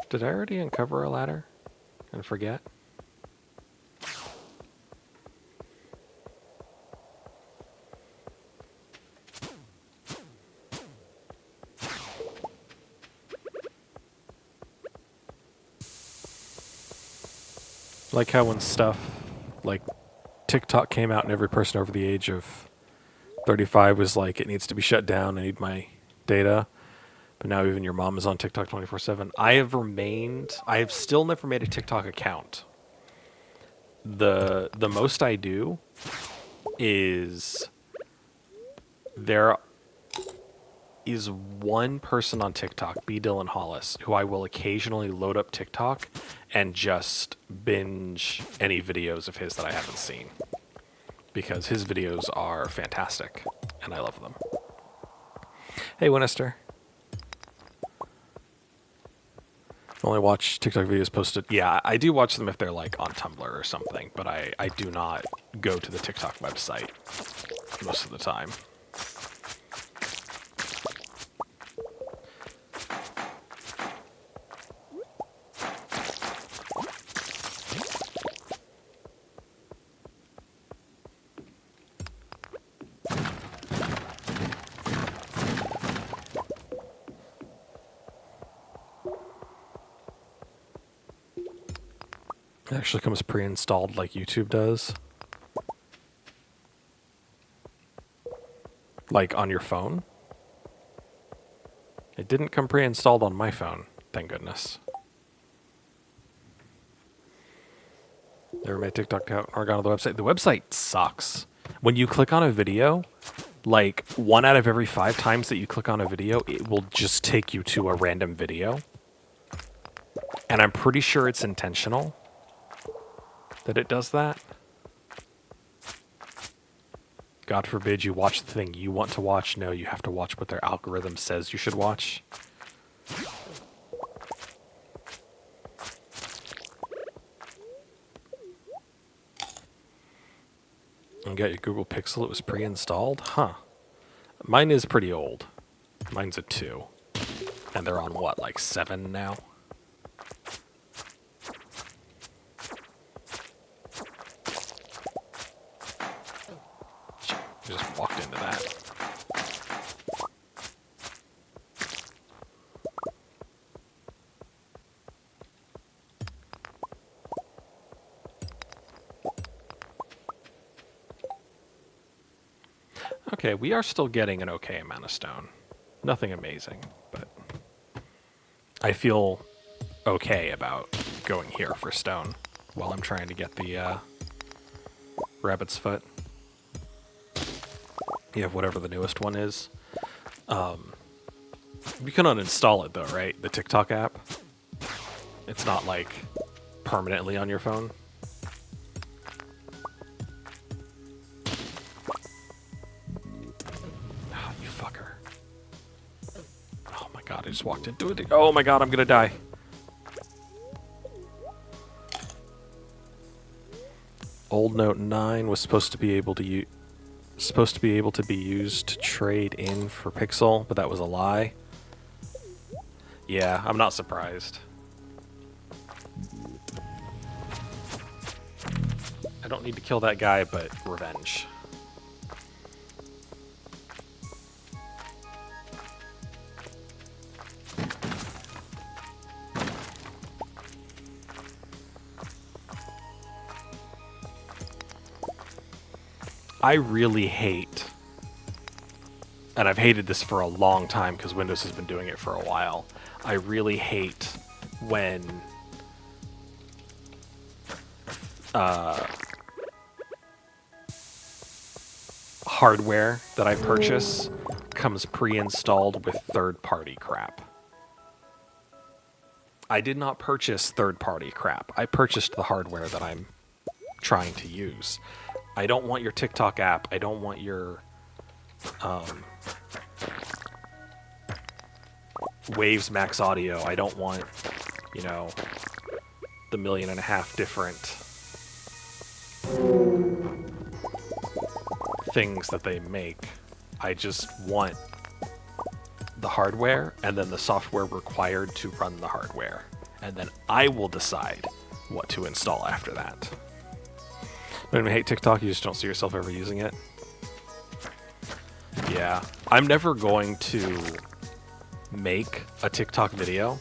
Did I already uncover a ladder and forget? Like how when stuff like TikTok came out and every person over the age of 35 was like, it needs to be shut down, I need my data. But now even your mom is on TikTok 24/7. I have still never made a TikTok account. The most I do is there is one person on TikTok, B. Dylan Hollis, who I will occasionally load up TikTok and just binge any videos of his that I haven't seen. Because his videos are fantastic, and I love them. Hey, Winester. Only watch TikTok videos posted. Yeah, I do watch them if they're like on Tumblr or something, but I do not go to the TikTok website most of the time. It actually comes pre-installed like YouTube does. Like on your phone. It didn't come pre-installed on my phone, thank goodness. Never made TikTok account or gone to the website. The website sucks. When you click on a video, like 1 out of every 5 times that you click on a video, it will just take you to a random video. And I'm pretty sure it's intentional that it does that. God forbid you watch the thing you want to watch. No, you have to watch what their algorithm says you should watch. You got your Google Pixel, it was pre-installed? Huh. Mine is pretty old. Mine's a 2. And they're on what, like 7 now? Just walked into that. Okay, we are still getting an okay amount of stone. Nothing amazing, but I feel okay about going here for stone while I'm trying to get the rabbit's foot. You have whatever the newest one is. You can uninstall it though, right? The TikTok app. It's not like permanently on your phone. Oh, you fucker. Oh my god, I just walked into it. Oh my god, I'm gonna die. Old Note 9 was supposed to be able to be used to trade in for Pixel, but that was a lie. Yeah, I'm not surprised. I don't need to kill that guy, but revenge. I really hate, and I've hated this for a long time because Windows has been doing it for a while. I really hate when hardware that I purchase comes pre-installed with third-party crap. I did not purchase third-party crap. I purchased the hardware that I'm trying to use. I don't want your TikTok app. I don't want your Waves Max Audio. I don't want, you know, the 1.5 million different things that they make. I just want the hardware and then the software required to run the hardware. And then I will decide what to install after that. When you hate TikTok, you just don't see yourself ever using it. Yeah, I'm never going to make a TikTok video,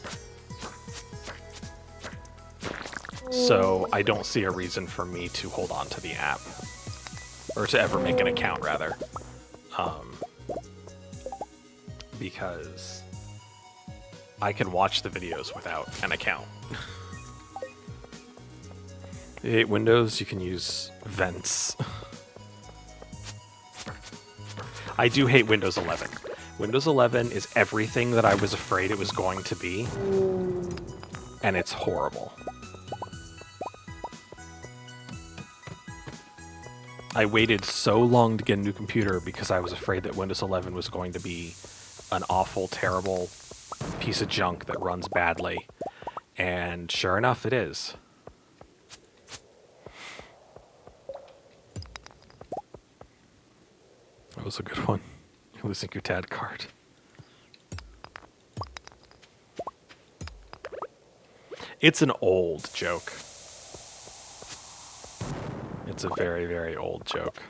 so I don't see a reason for me to hold on to the app, or to ever make an account, rather, because I can watch the videos without an account. You hate Windows, you can use vents. I do hate Windows 11. Windows 11 is everything that I was afraid it was going to be, and it's horrible. I waited so long to get a new computer because I was afraid that Windows 11 was going to be an awful, terrible piece of junk that runs badly, and sure enough, it is. That was a good one. You're losing your TAD card. It's an old joke. It's a very, very old joke.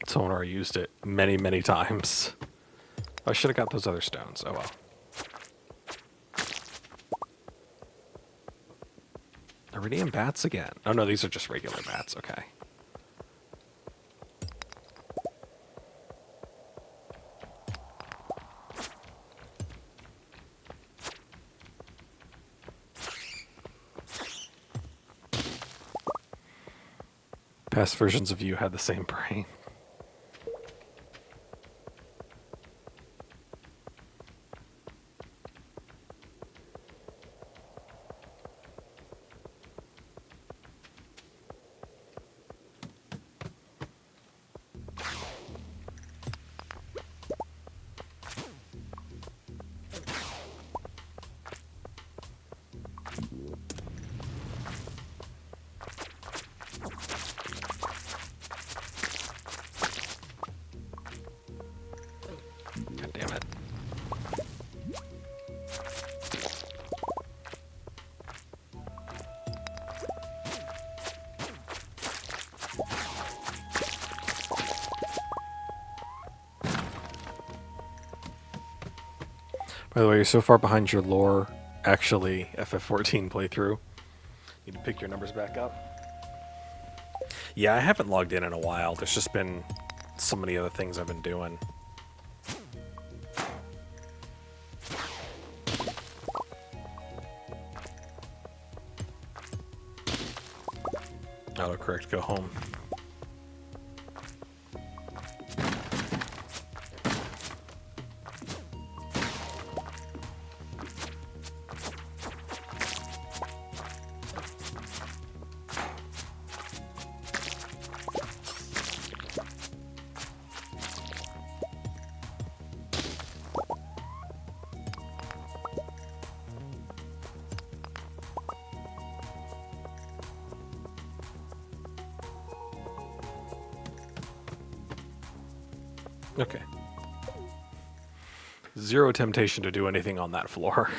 Someone already used it many, many times. I should have got those other stones. Oh well. Iridium bats again. Oh no, these are just regular bats. Okay. Past versions of you had the same brain. God damn it. By the way, you're so far behind your lore, actually, FF14 playthrough. Need to pick your numbers back up. Yeah, I haven't logged in a while. There's just been so many other things I've been doing. Autocorrect, go home. Okay. Zero temptation to do anything on that floor.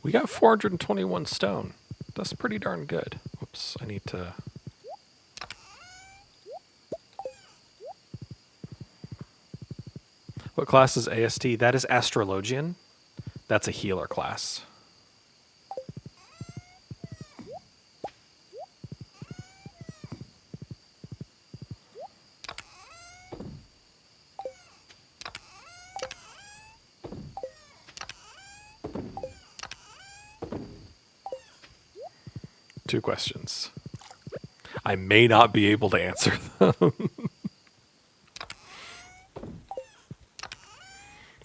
We got 421 stone. That's pretty darn good. Whoops, I need to... What class is AST? That is Astrologian. That's a healer class. Two questions. I may not be able to answer them.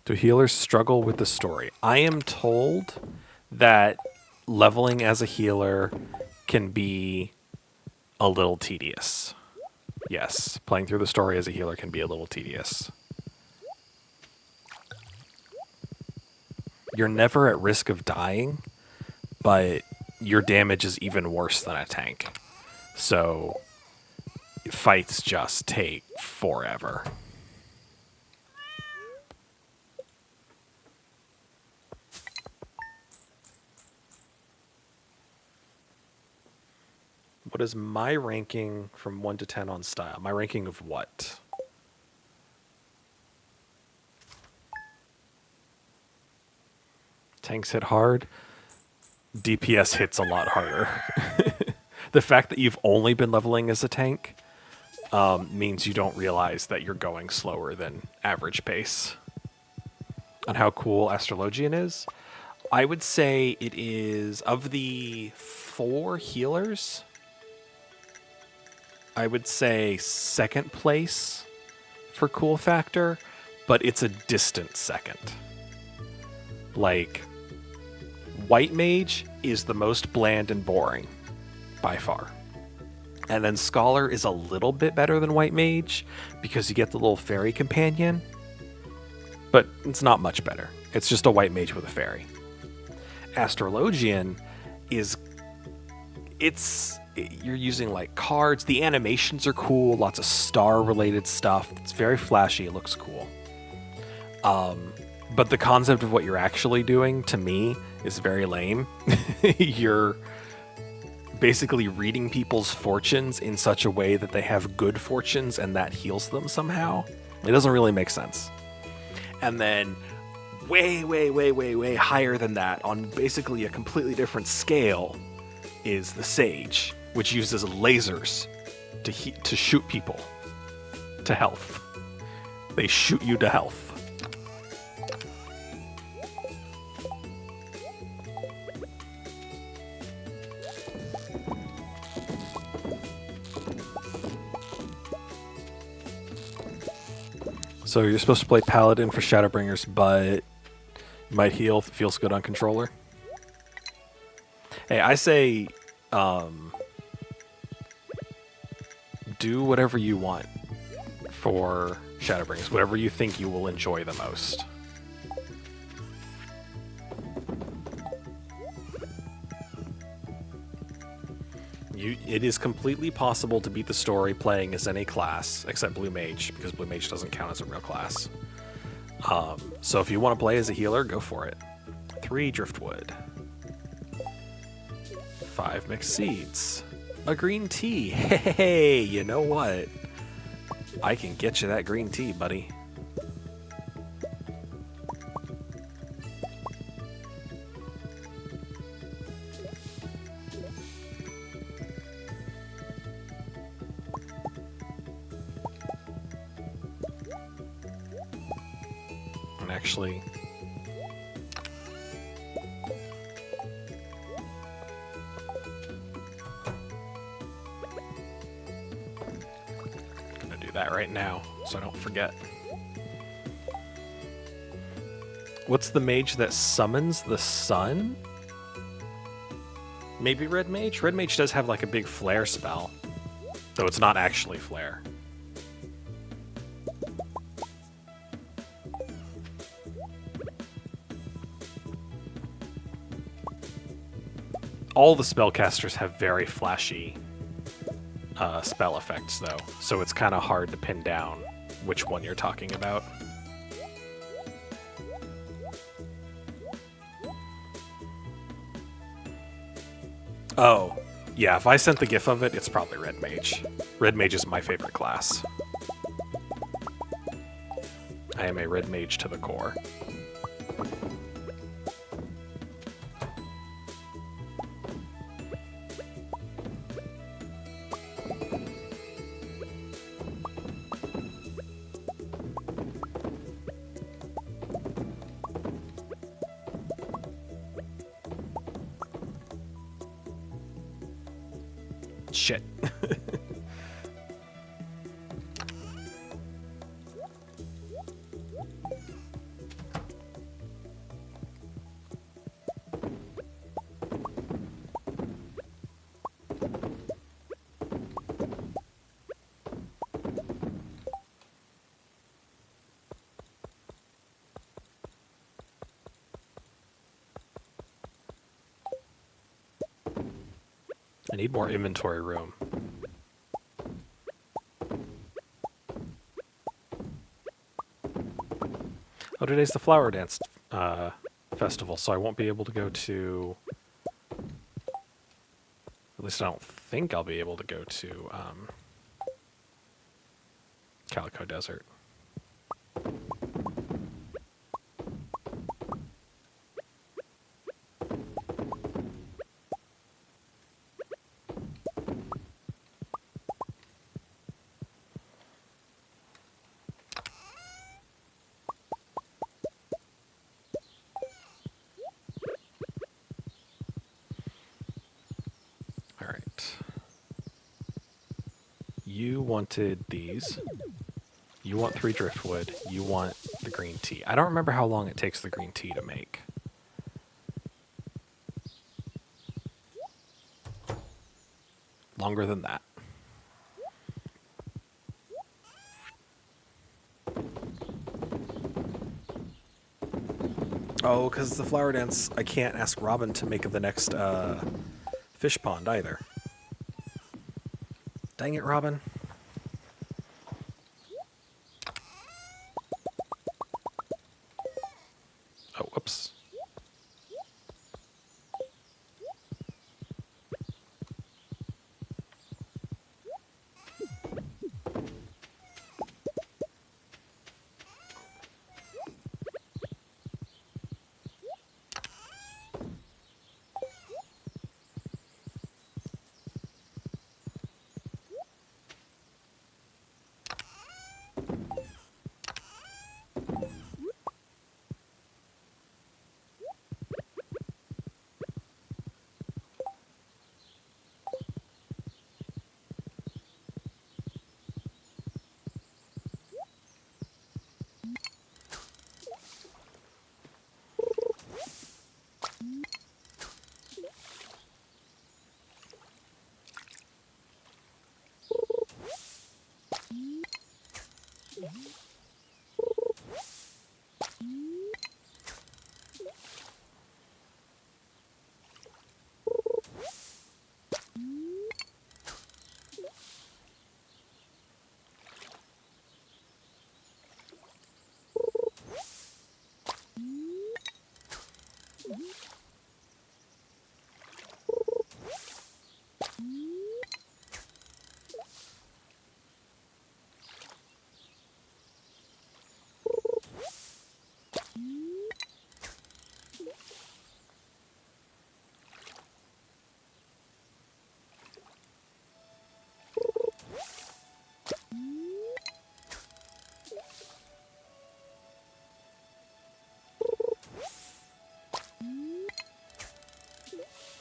Do healers struggle with the story? I am told that leveling as a healer can be a little tedious. Yes, playing through the story as a healer can be a little tedious. You're never at risk of dying, but your damage is even worse than a tank. So fights just take forever. What is my ranking from 1 to 10 on style? My ranking of what? Tanks hit hard. DPS hits a lot harder. The fact that you've only been leveling as a tank means you don't realize that you're going slower than average pace. On how cool Astrologian is, I would say it is, of the 4 healers, I would say second place for cool factor, but it's a distant second. Like, White Mage is the most bland and boring, by far. And then Scholar is a little bit better than White Mage, because you get the little fairy companion, but it's not much better. It's just a White Mage with a fairy. Astrologian is... You're using, like, cards. The animations are cool, lots of star-related stuff. It's very flashy, it looks cool. But the concept of what you're actually doing, to me, is very lame. You're basically reading people's fortunes in such a way that they have good fortunes and that heals them somehow. It doesn't really make sense. And then way, way, way, way, way higher than that, on basically a completely different scale, is the Sage, which uses lasers to shoot people to health. They shoot you to health. So you're supposed to play Paladin for Shadowbringers, but you might heal if it feels good on controller. Hey, I say do whatever you want for Shadowbringers, whatever you think you will enjoy the most. It is completely possible to beat the story playing as any class except Blue Mage, because Blue Mage doesn't count as a real class. So if you want to play as a healer, go for it. 3 driftwood. 5 mixed seeds. A green tea. Hey, you know what? I can get you that green tea, buddy. And actually, I'm gonna do that right now so I don't forget. What's the mage that summons the sun? Maybe Red Mage? Red Mage does have like a big flare spell, though it's not actually flare. All the spellcasters have very flashy spell effects, though, so it's kind of hard to pin down which one you're talking about. Oh, yeah, if I sent the gif of it, it's probably Red Mage. Red Mage is my favorite class. I am a Red Mage to the core. Shit. I need more inventory room. Oh, today's the Flower Dance festival, so I won't be able to go to... At least I don't think I'll be able to go to Calico Desert. You wanted these. You want 3 driftwood. You want the green tea. I don't remember how long it takes the green tea to make. Longer than that. Oh, because the flower dance, I can't ask Robin to make the next fish pond either. Dang it, Robin. Oh, whoops.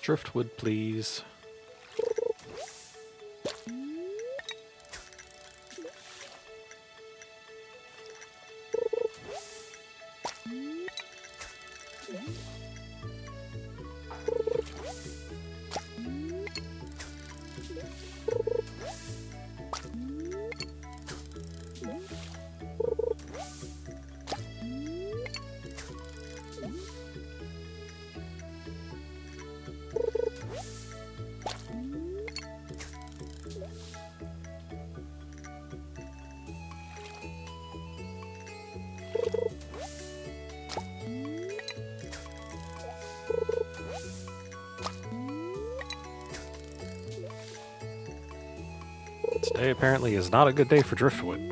Driftwood, please. Today apparently is not a good day for driftwood.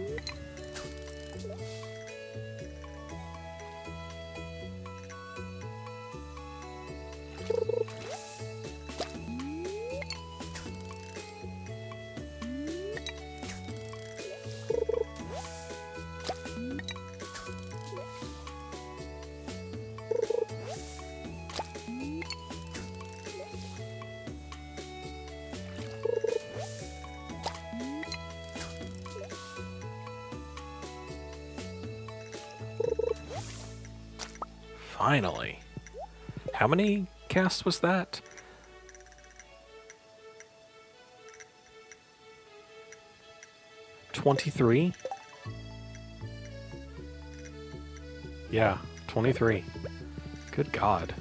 Finally. How many casts was that? 23? Yeah, 23. Good God.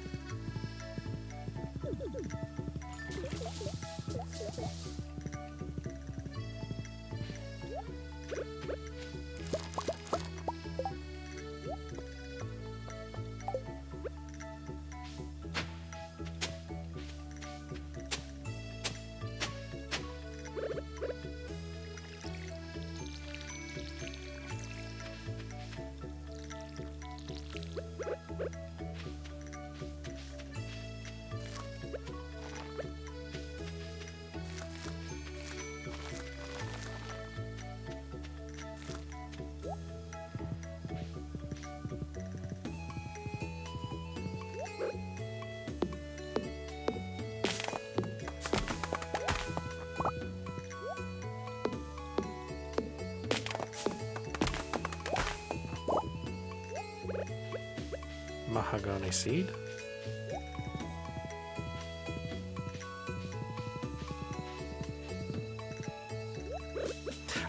Mahogany seed.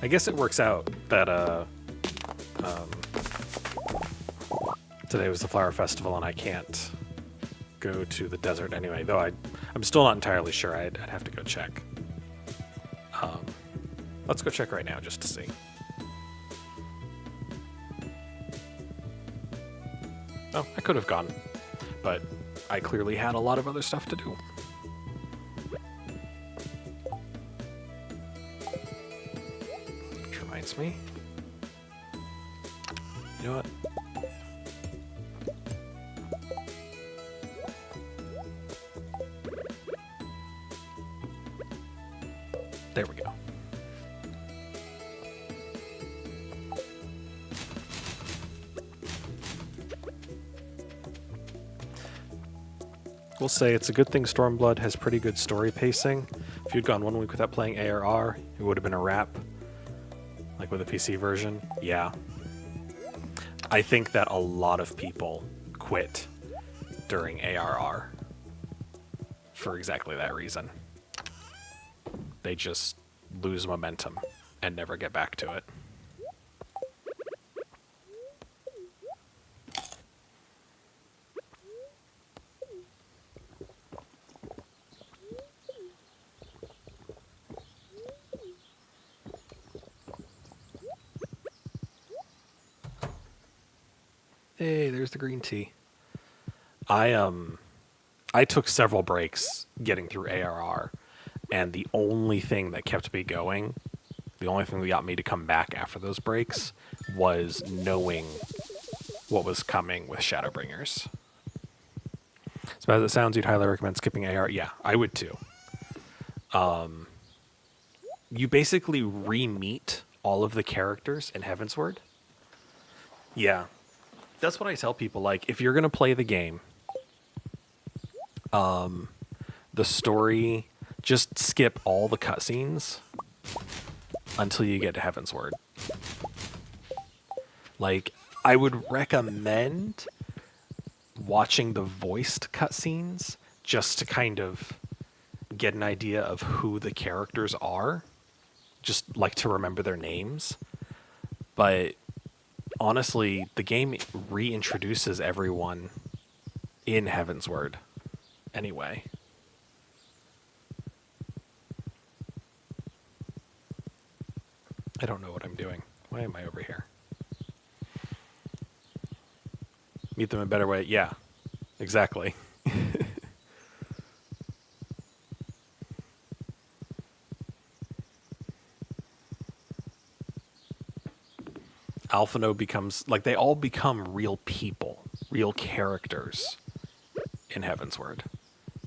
I guess it works out that today was the flower festival and I can't go to the desert anyway, though I'm still not entirely sure. I'd have to go check. Let's go check right now just to see. Oh, I could have gone, but I clearly had a lot of other stuff to do. Which reminds me. You know what? There we go. We'll say it's a good thing Stormblood has pretty good story pacing. If you'd gone 1 week without playing ARR, it would have been a wrap. Like with the PC version. Yeah. I think that a lot of people quit during ARR for exactly that reason. They just lose momentum and never get back to it. Hey, there's the green tea. I took several breaks getting through ARR, and the only thing that kept me going, the only thing that got me to come back after those breaks, was knowing what was coming with Shadowbringers. So as it sounds, you'd highly recommend skipping AR. Yeah, I would too. You basically re-meet all of the characters in Heavensward. Yeah. That's what I tell people. Like, if you're going to play the game, the story, just skip all the cutscenes until you get to Heaven's Word. Like, I would recommend watching the voiced cutscenes just to kind of get an idea of who the characters are, just like to remember their names. But honestly, the game reintroduces everyone in Heaven's Word anyway. I don't know what I'm doing. Why am I over here? Meet them in a better way. Yeah, exactly. Alphino becomes, like, they all become real people, real characters in Heaven's Word.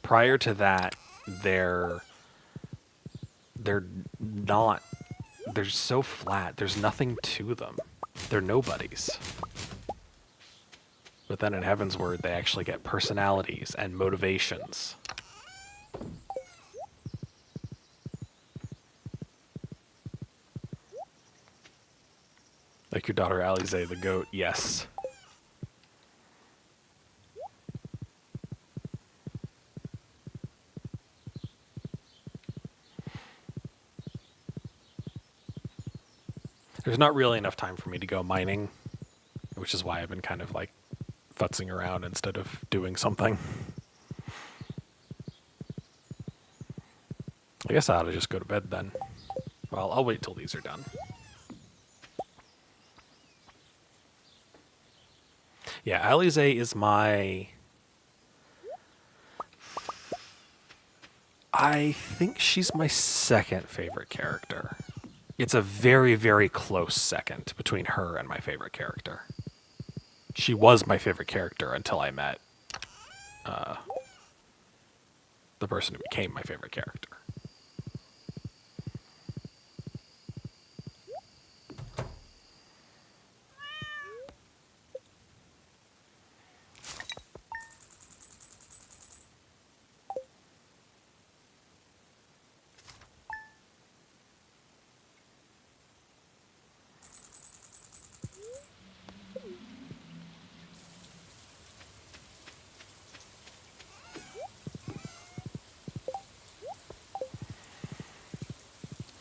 Prior to that, they're not, they're so flat. There's nothing to them. They're nobodies. But then in Heaven's Word, they actually get personalities and motivations. Like your daughter Alize, the goat, yes. There's not really enough time for me to go mining, which is why I've been kind of like futzing around instead of doing something. I guess I ought to just go to bed then. Well, I'll wait till these are done. Yeah, Alize is my... I think she's my second favorite character. It's a very, very close second between her and my favorite character. She was my favorite character until I met the person who became my favorite character.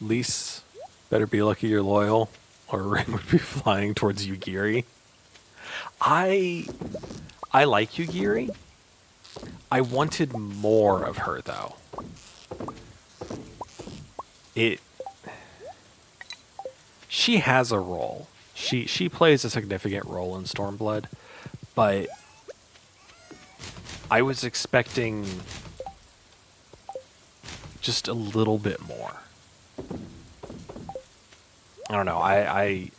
Lise, better be lucky you're loyal, or Ring would be flying towards Yugiri. I like Yugiri. I wanted more of her though. She has a role. She plays a significant role in Stormblood, but I was expecting just a little bit more. I don't know. I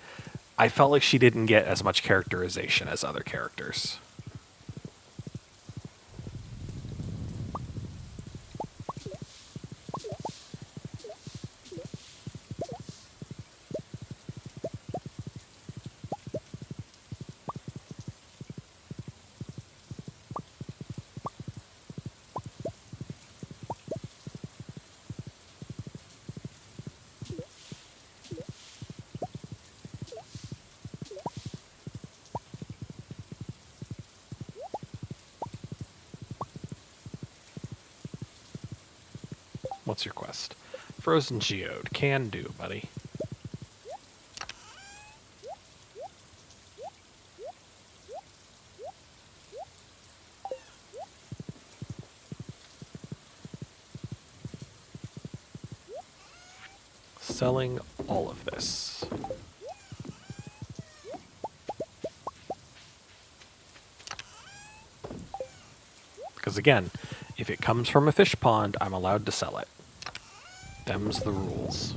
felt like she didn't get as much characterization as other characters. What's your quest? Frozen Geode. Can do, buddy. Selling all of this. Because again, if it comes from a fish pond, I'm allowed to sell it. Them's the rules.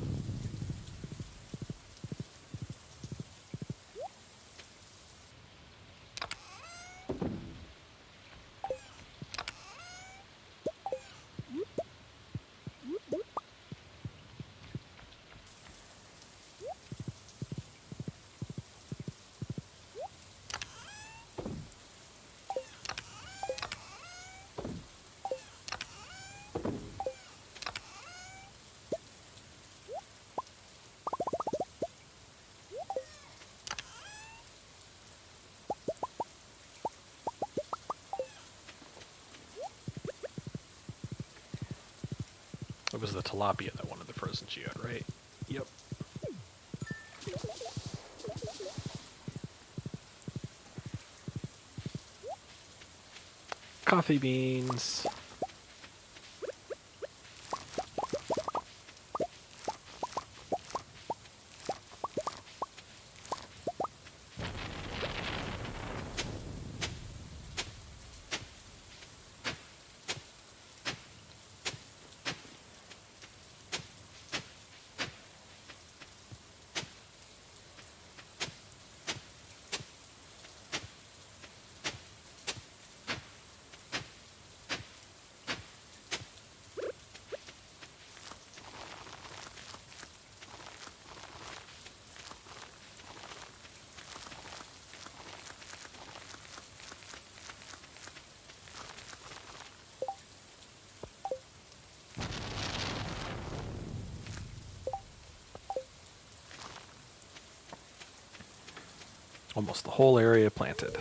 was the tilapia that wanted the frozen geode, right? Yep. Coffee beans. Almost the whole area planted.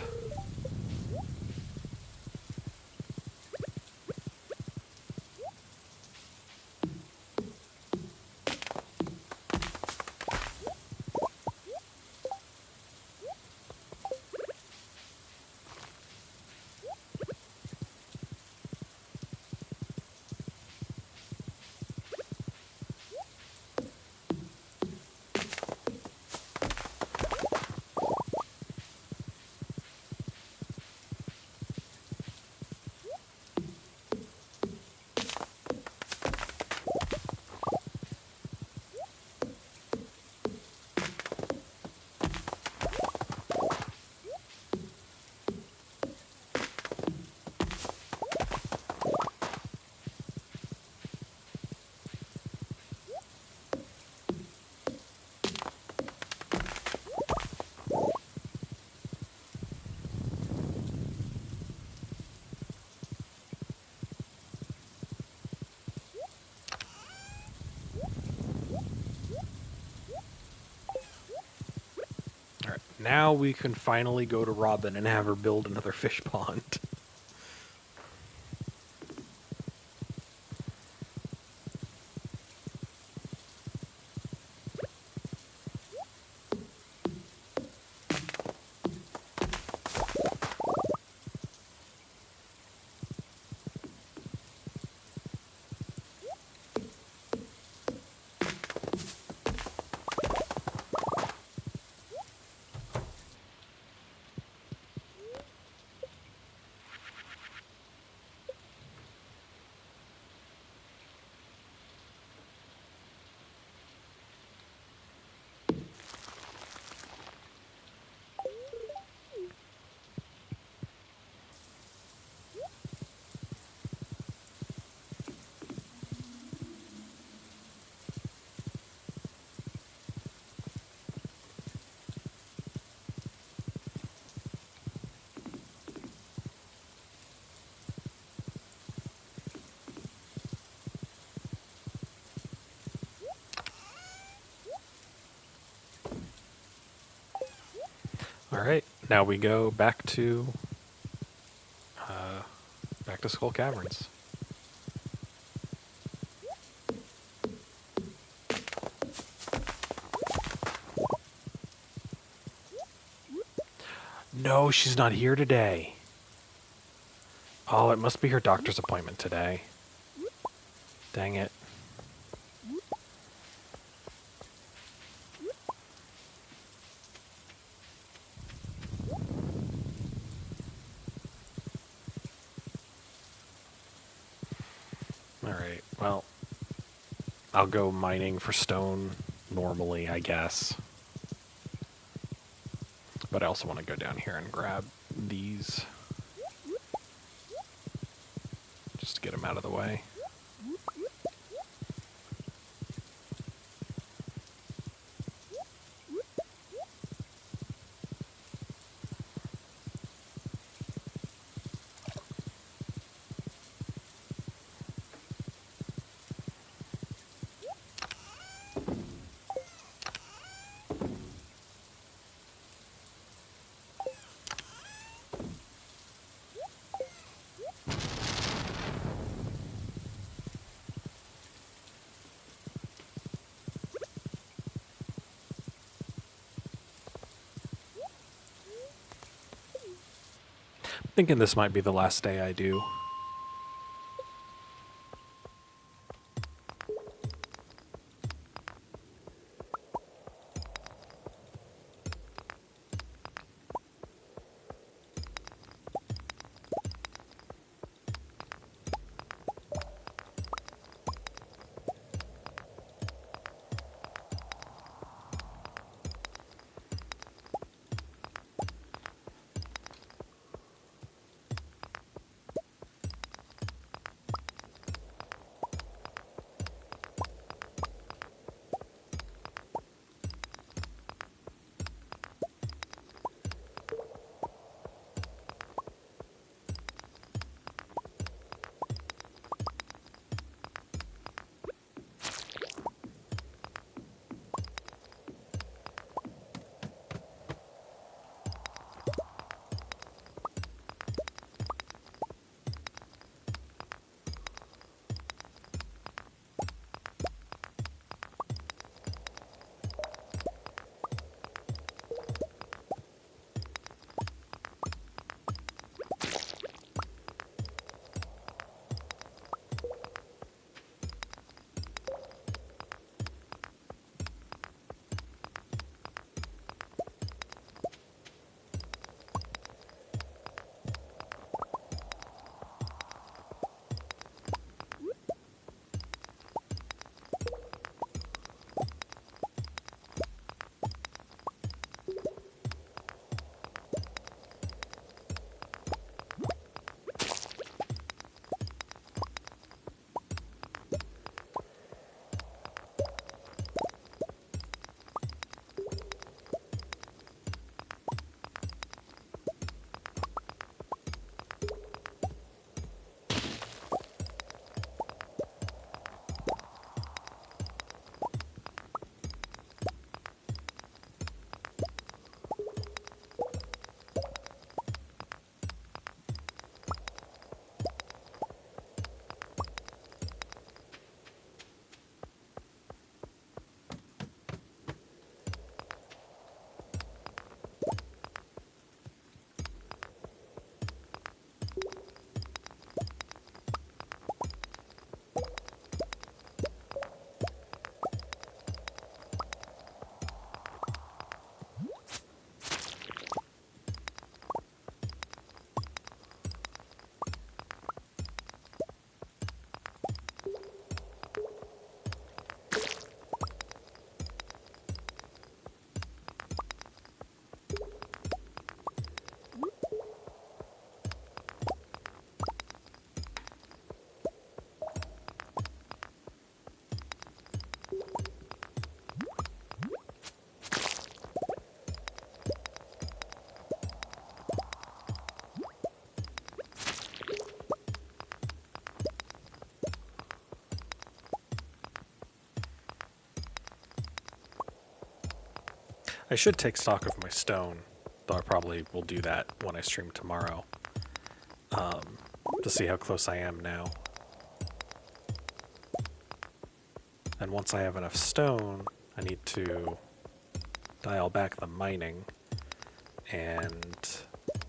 All right, now we can finally go to Robin and have her build another fish pond. All right, now we go back to Skull Caverns. No, she's not here today. Oh, it must be her doctor's appointment today. Dang it. Alright, well, I'll go mining for stone normally, I guess. But I also want to go down here and grab these. Just to get them out of the way. Thinking this might be the last day I do. I should take stock of my stone, though I probably will do that when I stream tomorrow, to see how close I am now. And once I have enough stone, I need to dial back the mining and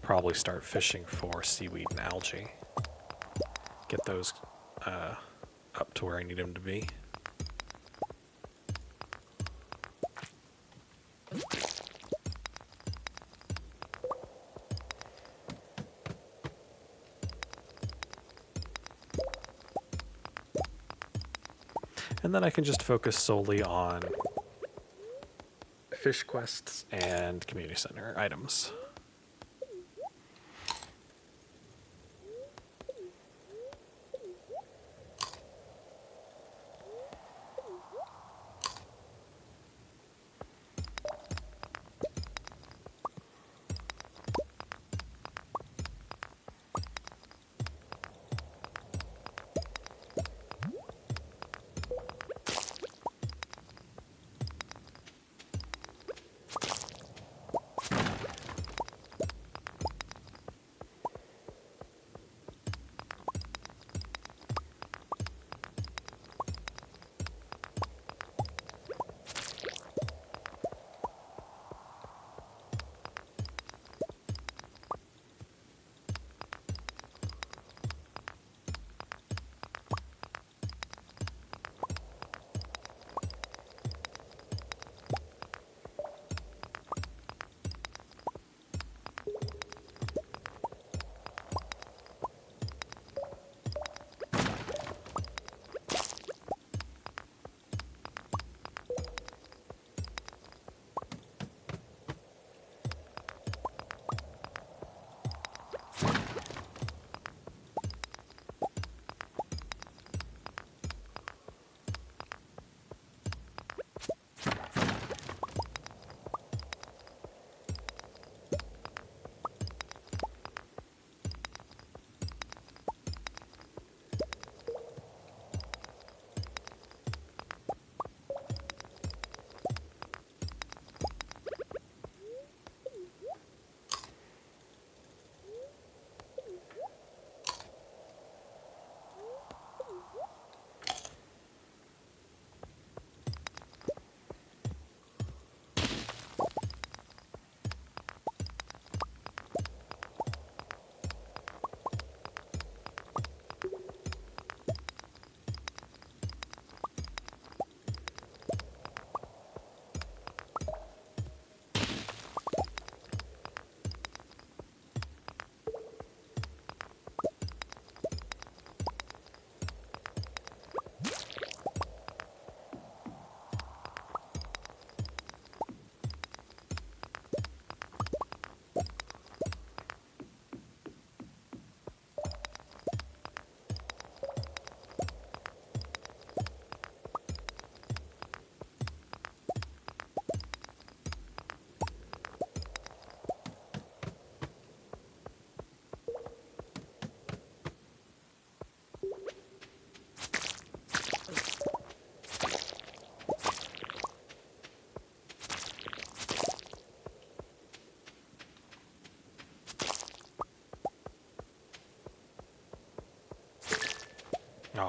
probably start fishing for seaweed and algae. Get those up to where I need them to be. And then I can just focus solely on fish quests and community center items.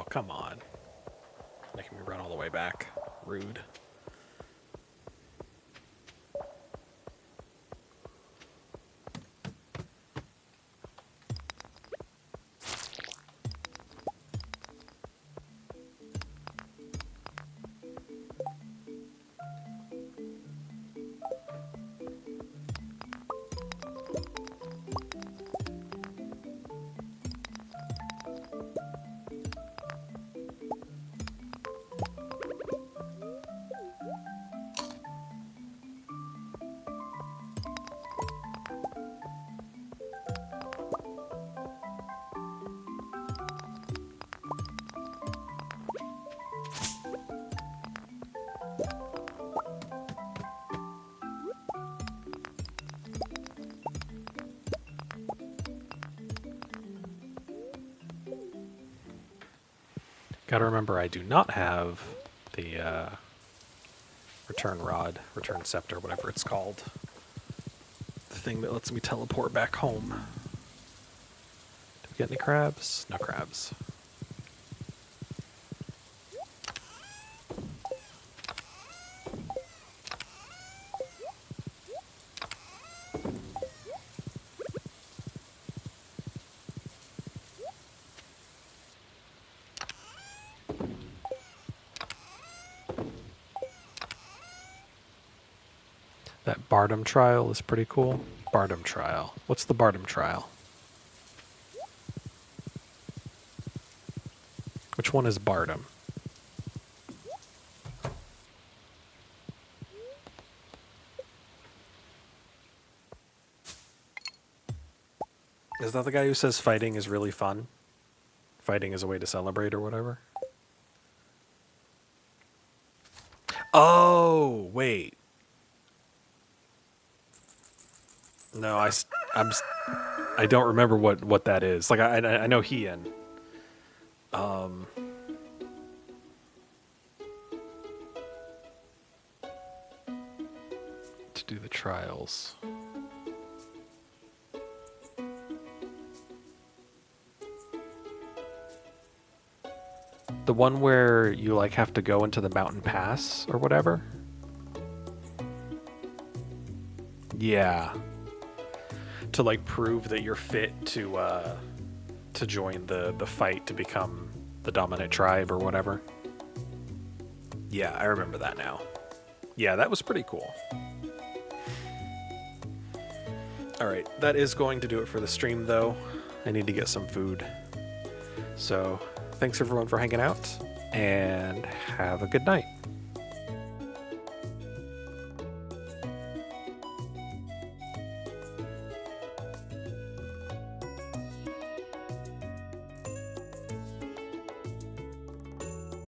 come on. Making me run all the way back. Rude. Gotta remember, I do not have the return rod, return scepter, whatever it's called. The thing that lets me teleport back home. Do we get any crabs? No crabs. That Bardom trial is pretty cool. Bardom trial. What's the Bardom trial? Which one is Bardom? Is that the guy who says fighting is really fun? Fighting is a way to celebrate or whatever? Oh, wait. No, I don't remember what that is. Like I know Heian. To do the trials. The one where you like have to go into the mountain pass or whatever? Yeah. To like prove that you're fit to join the fight to become the dominant tribe or whatever. Yeah, I remember that now. Yeah, that was pretty cool. Alright, that is going to do it for the stream though. I need to get some food. So, thanks everyone for hanging out, and have a good night.